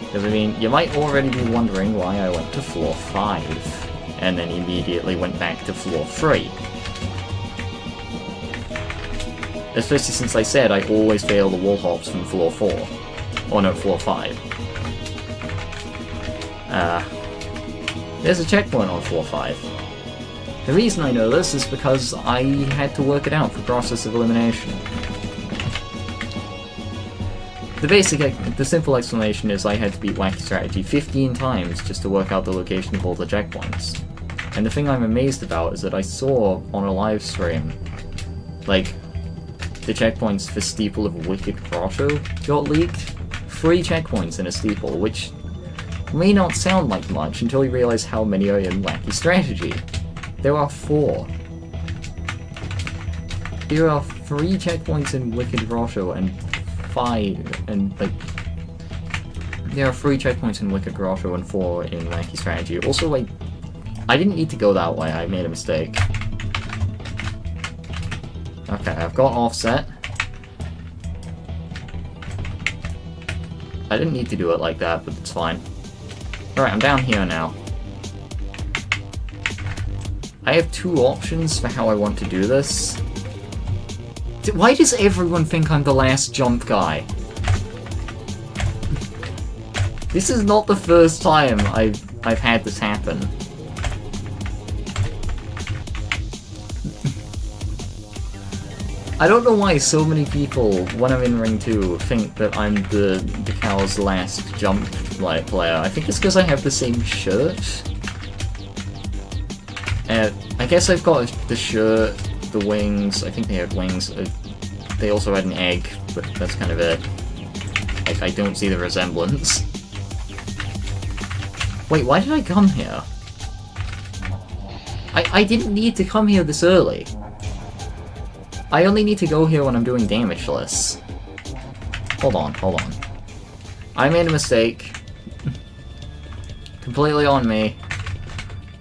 Because, I mean, you might already be wondering why I went to floor 5, and then immediately went back to floor 3. Especially since I said I always fail the wall hops from floor 4. Or no, floor 5. There's a checkpoint on floor 5. The reason I know this is because I had to work it out for process of elimination. The simple explanation is I had to beat Wacky Strategy 15 times just to work out the location of all the checkpoints. And the thing I'm amazed about is that I saw on a live stream, like, the checkpoints for Steeple of Wicked Grotto got leaked. 3 checkpoints in a steeple, which may not sound like much until you realize how many are in Wacky Strategy. There are 4. There are 3 checkpoints in Wicked Grotto and 5, and like... There are 3 checkpoints in Wicked Grotto and 4 in Wacky Strategy. Also, like, I didn't need to go that way, I made a mistake. Okay, I've got offset. I didn't need to do it like that, but it's fine. Alright, I'm down here now. I have 2 options for how I want to do this. Why does everyone think I'm the last jump guy? This is not the first time I've had this happen. I don't know why so many people, when I'm in Ring 2, think that I'm the cow's last jump player. I think it's because I have the same shirt. I guess I've got the shirt, the wings, I think they had wings. They also had an egg, but that's kind of it. Like, I don't see the resemblance. Wait, why did I come here? I didn't need to come here this early. I only need to go here when I'm doing damageless. Hold on. I made a mistake. Completely on me.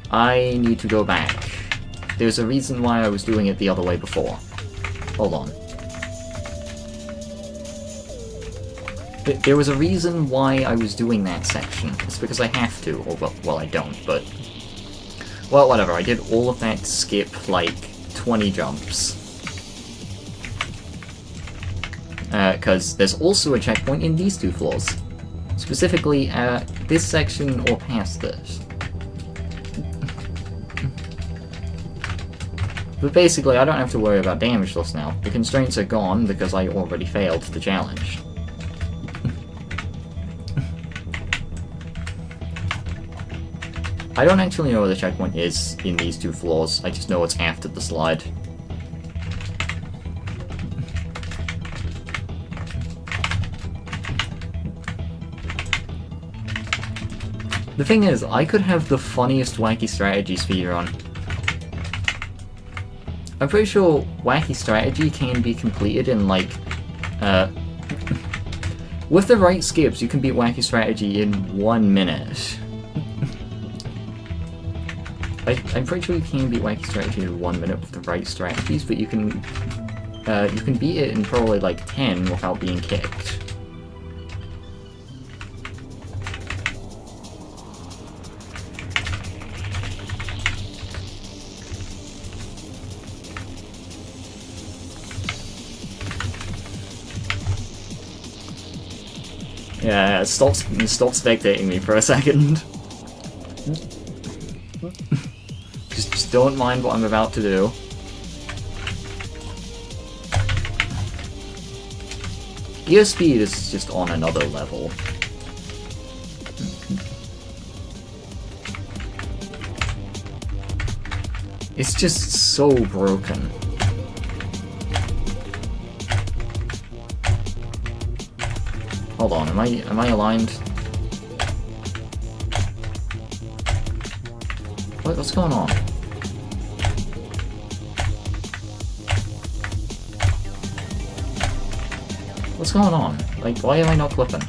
I need to go back. There's a reason why I was doing it the other way before. Hold on. There was a reason why I was doing that section. It's because I have to, or well, I don't, but... Well, whatever, I did all of that to skip, like, 20 jumps. Because there's also a checkpoint in these 2 floors. Specifically, this section or past it. But basically, I don't have to worry about damageless now. The constraints are gone because I already failed the challenge. I don't actually know where the checkpoint is in these 2 floors, I just know it's after the slide. The thing is, I could have the funniest Wacky Strategy speedrun. I'm pretty sure Wacky Strategy can be completed in, like, with the right skips, you can beat Wacky Strategy in 1 minute. I'm pretty sure you can beat Wacky Strategy in 1 minute with the right strategies, but you can beat it in probably, like, 10 without being kicked. Yeah, stop spectating me for a second. just don't mind what I'm about to do. Gear speed is just on another level. It's just so broken. Hold on, am I aligned? What's going on? What's going on? Like, why am I not clipping?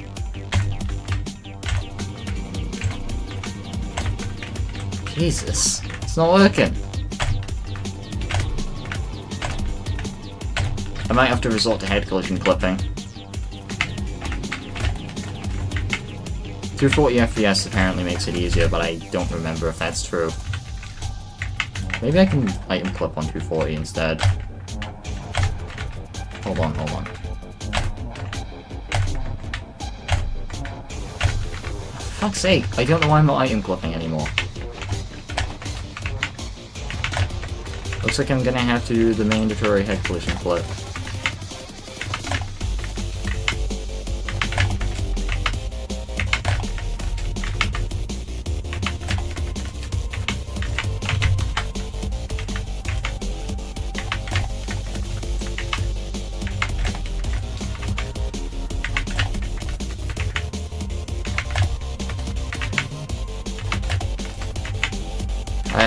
Jesus, it's not working. I might have to resort to head collision clipping. 240 FPS apparently makes it easier, but I don't remember if that's true. Maybe I can item clip on 240 instead. Hold on. For fuck's sake, I don't know why I'm not item clipping anymore. Looks like I'm gonna have to do the mandatory head collision clip.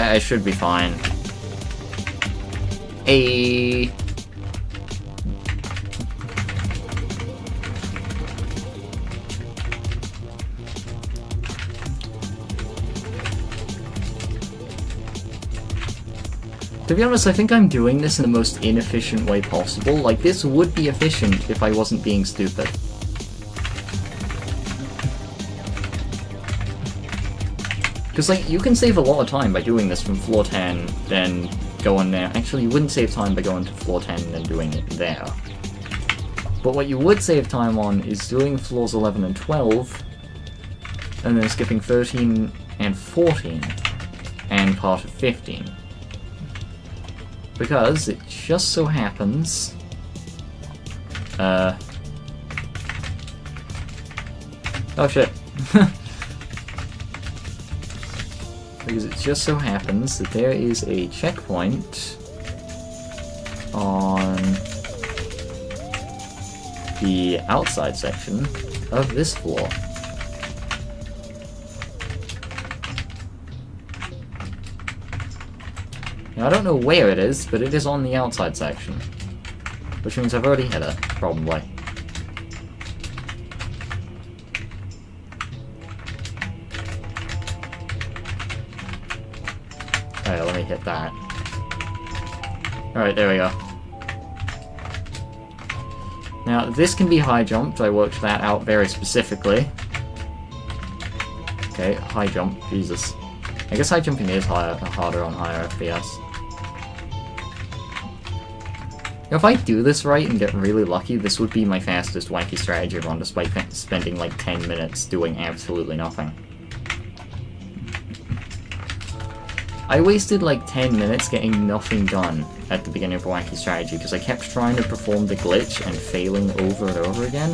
I should be fine. A. To be honest, I think I'm doing this in the most inefficient way possible. Like, this would be efficient if I wasn't being stupid. Because, like, you can save a lot of time by doing this from floor 10, then going there. Actually, you wouldn't save time by going to floor 10 and then doing it there. But what you would save time on is doing floors 11 and 12, and then skipping 13 and 14, and part of 15. Because it just so happens... Oh shit. Because it just so happens that there is a checkpoint on the outside section of this floor. Now, I don't know where it is, but it is on the outside section. Which means I've already hit it, probably. Alright, let me hit that. Alright, there we go. Now, this can be high jumped. I worked that out very specifically. Okay, high jump. Jesus. I guess high jumping is harder on higher FPS. If I do this right and get really lucky, this would be my fastest wacky strategy run, despite spending like 10 minutes doing absolutely nothing. I wasted like 10 minutes getting nothing done at the beginning of a wacky strategy, because I kept trying to perform the glitch and failing over and over again.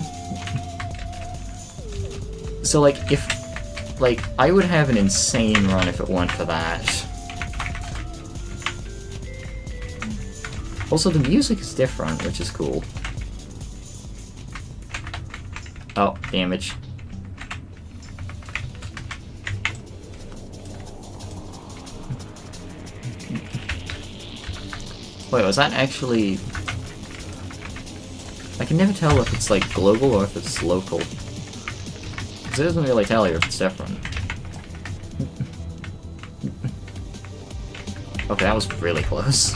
So like, I would have an insane run if it weren't for that. Also, the music is different, which is cool. Oh, damage. Wait, was that actually... I can never tell if it's, like, global or if it's local. Because it doesn't really tell you if it's different. Okay, that was really close.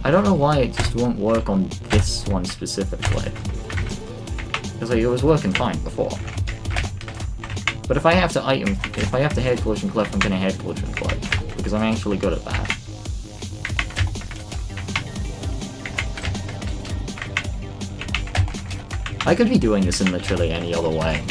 I don't know why it just won't work on this one specifically. Because like, it was working fine before. But if I have to head collision clip, I'm gonna head collision clip. Because I'm actually good at that. I could be doing this in literally any other way.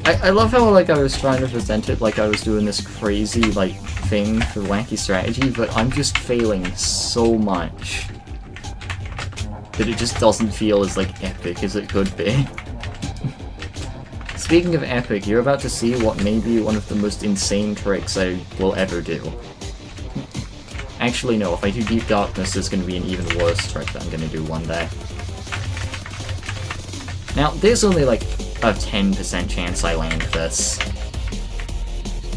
I love how, like, I was trying to present it like I was doing this crazy, like, thing for wacky strategy, but I'm just failing so much that it just doesn't feel as, like, epic as it could be. Speaking of epic, you're about to see what may be one of the most insane tricks I will ever do. Actually, no, if I do Deep Darkness, there's going to be an even worse trick that I'm going to do one day. Now, there's only, like, a 10% chance I land this.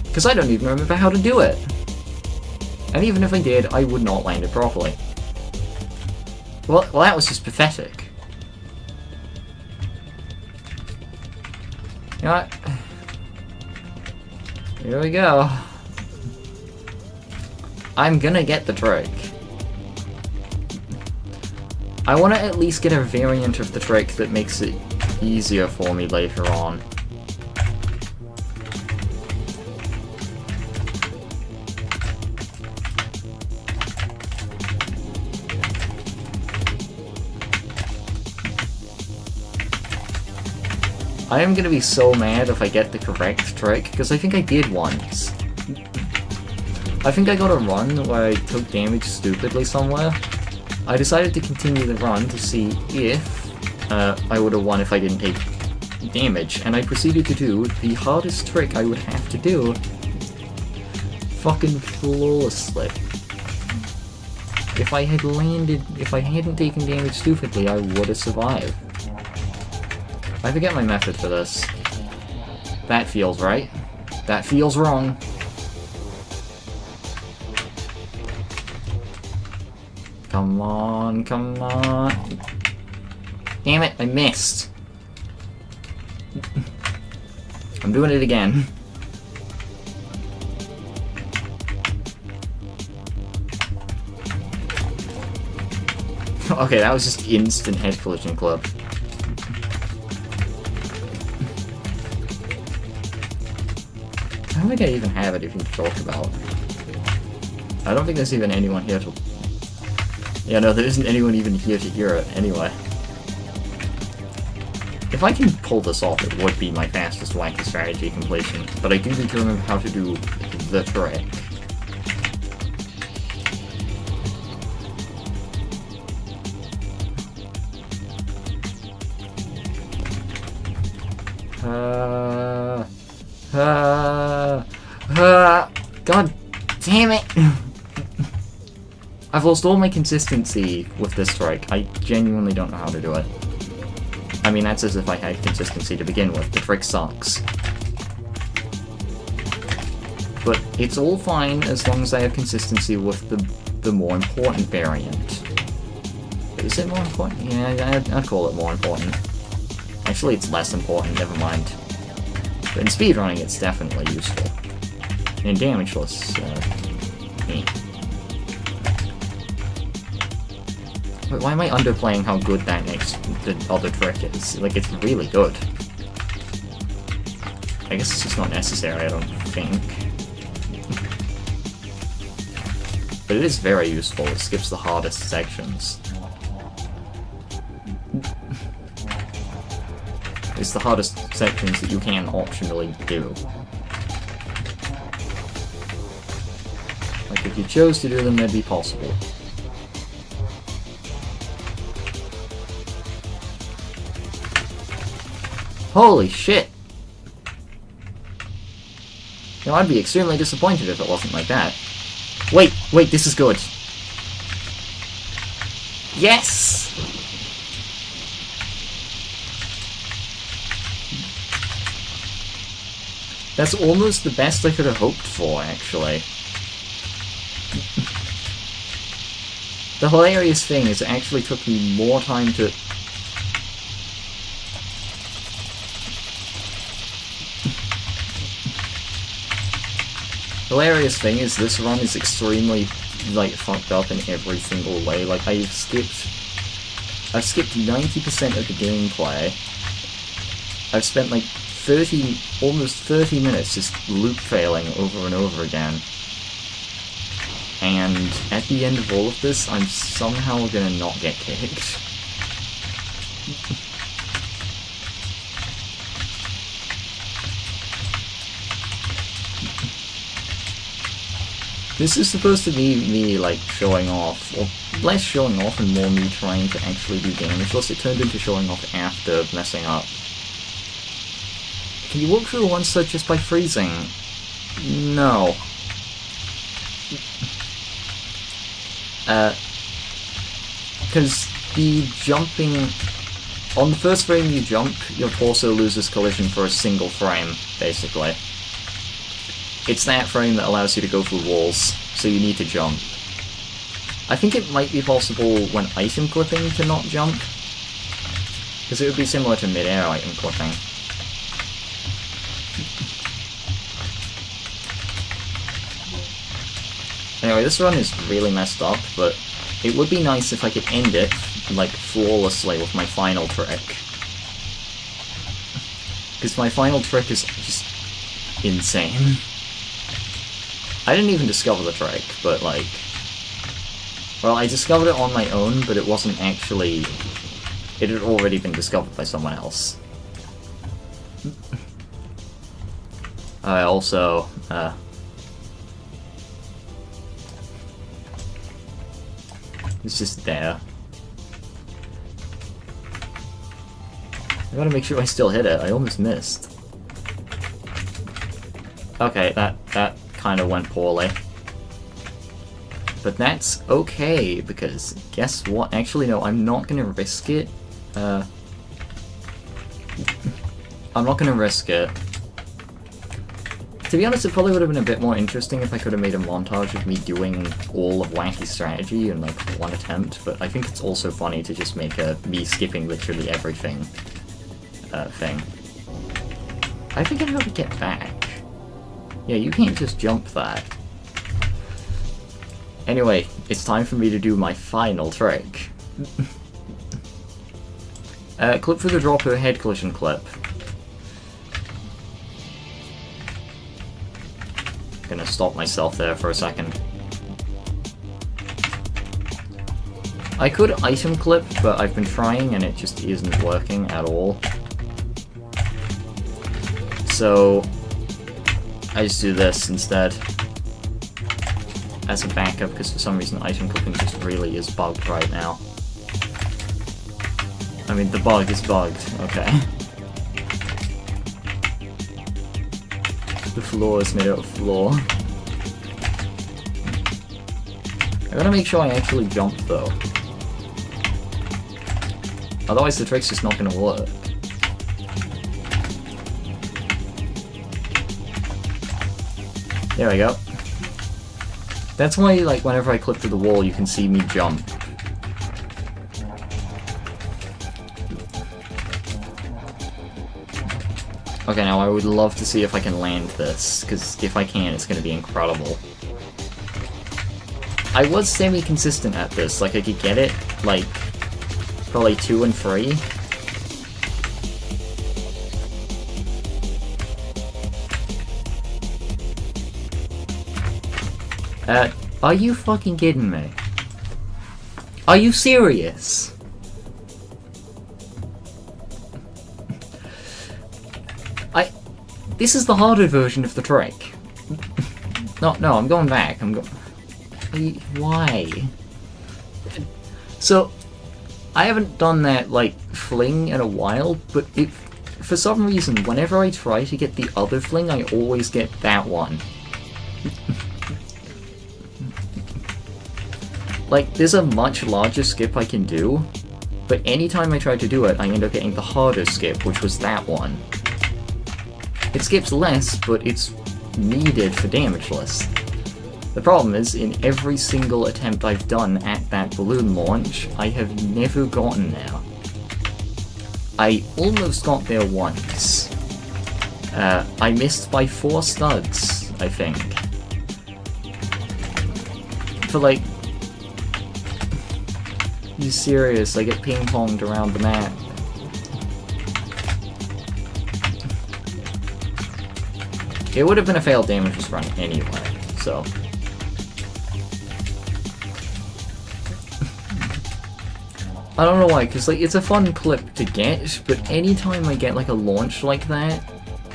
Because I don't even remember how to do it. And even if I did, I would not land it properly. Well, that was just pathetic. You know what? Here we go. I'm gonna get the trick. I want to at least get a variant of the trick that makes it easier for me later on. I am gonna be so mad if I get the correct trick, because I think I did once. I think I got a run where I took damage stupidly somewhere. I decided to continue the run to see if I would have won if I didn't take damage, and I proceeded to do the hardest trick I would have to do fucking flawlessly. If I hadn't taken damage stupidly, I would have survived. I forget my method for this. That feels right. That feels wrong. Come on, come on. Damn it, I missed. I'm doing it again. Okay, that was just instant head collision club. I don't think I even have anything to talk about. I don't think there's even anyone here to... Yeah, no, there isn't anyone even here to hear it, anyway. If I can pull this off, it would be my fastest wacky strategy completion, but I do need to remember how to do the trick. God damn it! I've lost all my consistency with this strike. I genuinely don't know how to do it. I mean, that's as if I had consistency to begin with. The trick sucks. But it's all fine as long as I have consistency with the more important variant. Is it more important? Yeah, I'd call it more important. Actually, it's less important, never mind. But in speedrunning, it's definitely useful. And damageless, Wait, why am I underplaying how good the other trick is? Like, it's really good. I guess it's just not necessary, I don't think. But it is very useful, it skips the hardest sections. It's the hardest sections that you can optionally do. Like, if you chose to do them, they'd be possible. Holy shit! Now, I'd be extremely disappointed if it wasn't like that. Wait, this is good. Yes! That's almost the best I could have hoped for, actually. The hilarious thing is it actually took me more time to... Hilarious thing is this run is extremely, like, fucked up in every single way. Like, I've skipped 90% of the gameplay. I've spent, like, almost 30 minutes just loop failing over and over again. And at the end of all of this, I'm somehow gonna not get kicked. This is supposed to be me, like, showing off, or less showing off and more me trying to actually do damage, unless it turned into showing off after messing up. Can you walk through one side just by freezing? No. Because the jumping... On the first frame you jump, your torso loses collision for a single frame, basically. It's that frame that allows you to go through walls, so you need to jump. I think it might be possible when item clipping to not jump, because it would be similar to mid-air item clipping. Anyway, this run is really messed up, but it would be nice if I could end it, like, flawlessly with my final trick. Because my final trick is just insane. I didn't even discover the trick, but, like... Well, I discovered it on my own, but it wasn't actually... It had already been discovered by someone else. I also, it's just there. I gotta make sure I still hit it. I almost missed. Okay, that kind of went poorly. But that's okay, because guess what? Actually, no, I'm not going to risk it. I'm not going to risk it. To be honest, it probably would have been a bit more interesting if I could have made a montage of me doing all of Wacky Strategy in, like, one attempt, but I think it's also funny to just make a me skipping literally everything thing. I figured out how to get back. Yeah, you can't just jump that. Anyway, it's time for me to do my final trick. Clip through the dropper head collision clip. Gonna stop myself there for a second. I could item clip, but I've been trying and it just isn't working at all. So I just do this instead as a backup, because for some reason item clipping just really is bugged right now. I mean, the bug is bugged, okay. The floor is made out of floor. I gotta make sure I actually jump though. Otherwise the trick's just not gonna work. There we go. That's why, like, whenever I clip through the wall you can see me jump. Okay, now I would love to see if I can land this, because if I can, it's going to be incredible. I was semi-consistent at this, like I could get it, like, probably 2 and 3. Are you fucking kidding me? Are you serious? This is the harder version of the trick. No, I'm going back. Why? So, I haven't done that, like, fling in a while, but for some reason, whenever I try to get the other fling, I always get that one. Like, there's a much larger skip I can do, but anytime I try to do it, I end up getting the harder skip, which was that one. It skips less, but it's needed for damageless. The problem is, in every single attempt I've done at that balloon launch, I have never gotten there. I almost got there once. I missed by 4 studs, I think. For like... You serious? I get ping-ponged around the map. It would have been a failed damageless run anyway, so... I don't know why, because like, it's a fun clip to get, but anytime I get like a launch like that,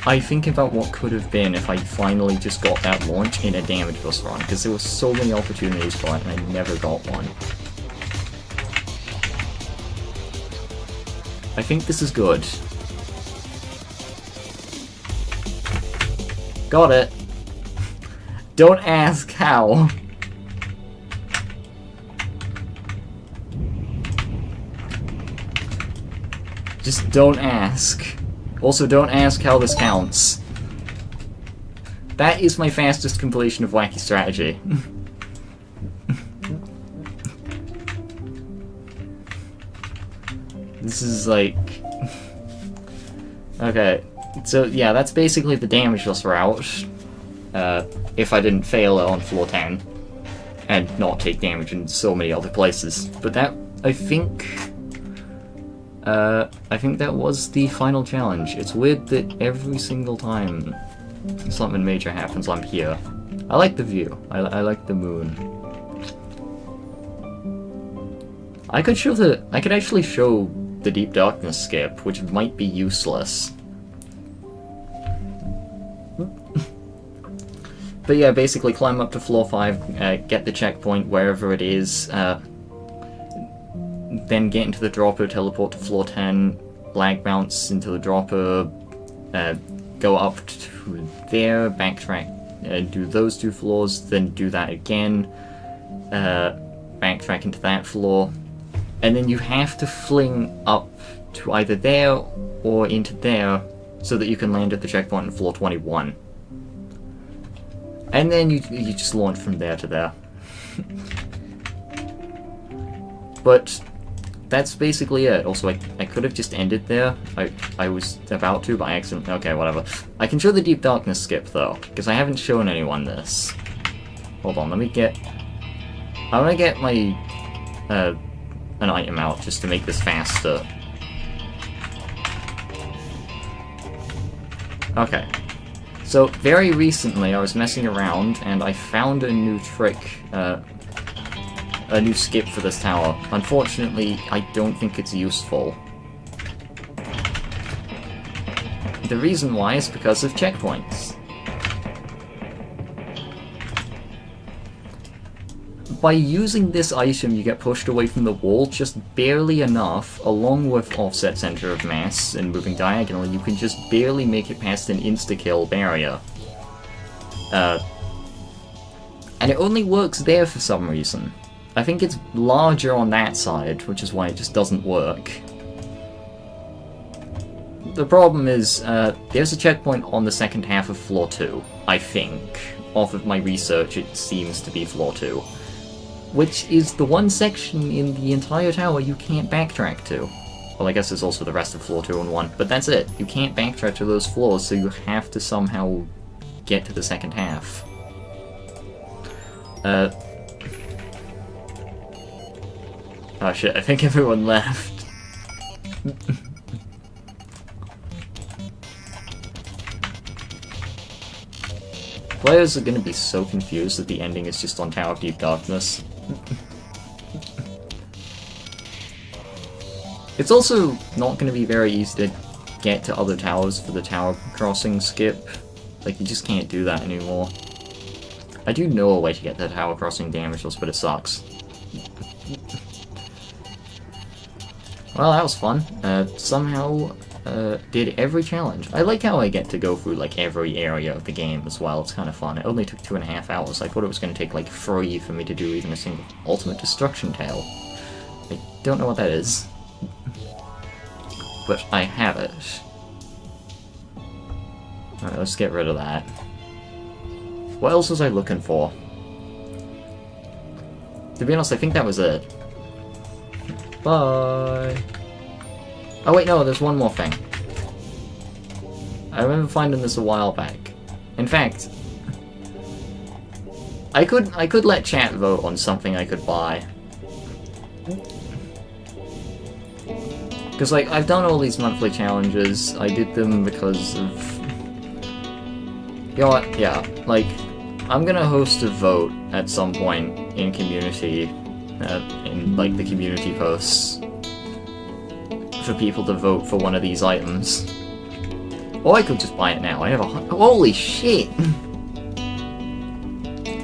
I think about what could have been if I finally just got that launch in a damageless run, because there were so many opportunities for it and I never got one. I think this is good. Got it. Don't ask how. Just don't ask. Also, don't ask how this counts. That is my fastest completion of Wacky Strategy. This is like... Okay. So, yeah, that's basically the damageless route, if I didn't fail on floor 10, and not take damage in so many other places. But that, I think that was the final challenge. It's weird that every single time something major happens, I'm here. I like the view. I like the moon. I could actually show the Deep Darkness skip, which might be useless. But yeah, basically climb up to floor 5, get the checkpoint wherever it is, then get into the dropper, teleport to floor 10, lag bounce into the dropper, go up to there, backtrack do those 2 floors, then do that again, backtrack into that floor, and then you have to fling up to either there or into there so that you can land at the checkpoint on floor 21. And then you just launch from there to there. But that's basically it. Also, I could have just ended there. I was about to, but I accidentally... Okay, whatever. I can show the Deep Darkness skip, though, because I haven't shown anyone this. Hold on, let me get... I want to get my... an item out, just to make this faster. Okay. So, very recently, I was messing around, and I found a new trick, a new skip for this tower. Unfortunately, I don't think it's useful. The reason why is because of checkpoints. By using this item, you get pushed away from the wall just barely enough, along with offset center of mass and moving diagonally, you can just barely make it past an insta-kill barrier. And it only works there for some reason. I think it's larger on that side, which is why it just doesn't work. The problem is, there's a checkpoint on the second half of floor 2, I think. Off of my research, it seems to be floor 2. Which is the one section in the entire tower you can't backtrack to. Well, I guess there's also the rest of floor 2 and 1, but that's it. You can't backtrack to those floors, so you have to somehow get to the second half. Oh shit, I think everyone left. Players are gonna be so confused that the ending is just on Tower of Deep Darkness. It's also not going to be very easy to get to other towers for the tower crossing skip. Like, you just can't do that anymore. I do know a way to get the tower crossing damageless, but it sucks. Well, that was fun. Somehow did every challenge. I like how I get to go through like every area of the game as well. It's kind of fun. It only took 2.5 hours. I thought it was going to take like 3 for me to do even a single Ultimate Destruction Tail. I don't know what that is, but I have it. Alright, let's get rid of that. What else was I looking for? To be honest, I think that was it. Bye! Oh wait, no, there's one more thing. I remember finding this a while back. In fact, I could let chat vote on something I could buy. Because, like, I've done all these monthly challenges. I did them because of... You know what? Yeah, like, I'm gonna host a vote at some point in community, in, like, the community posts, for people to vote for one of these items. Or I could just buy it now. I have holy shit!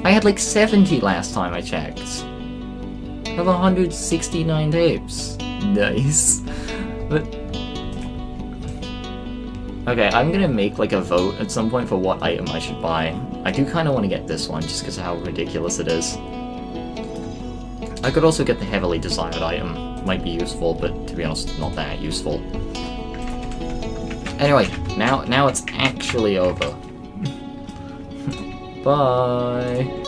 I had like 70 last time I checked. I have 169 tapes. Nice. But... Okay, I'm gonna make like a vote at some point for what item I should buy. I do kinda want to get this one, just because of how ridiculous it is. I could also get the heavily desired item. Might be useful, but to be honest, not that useful. Anyway, now it's actually over. Bye!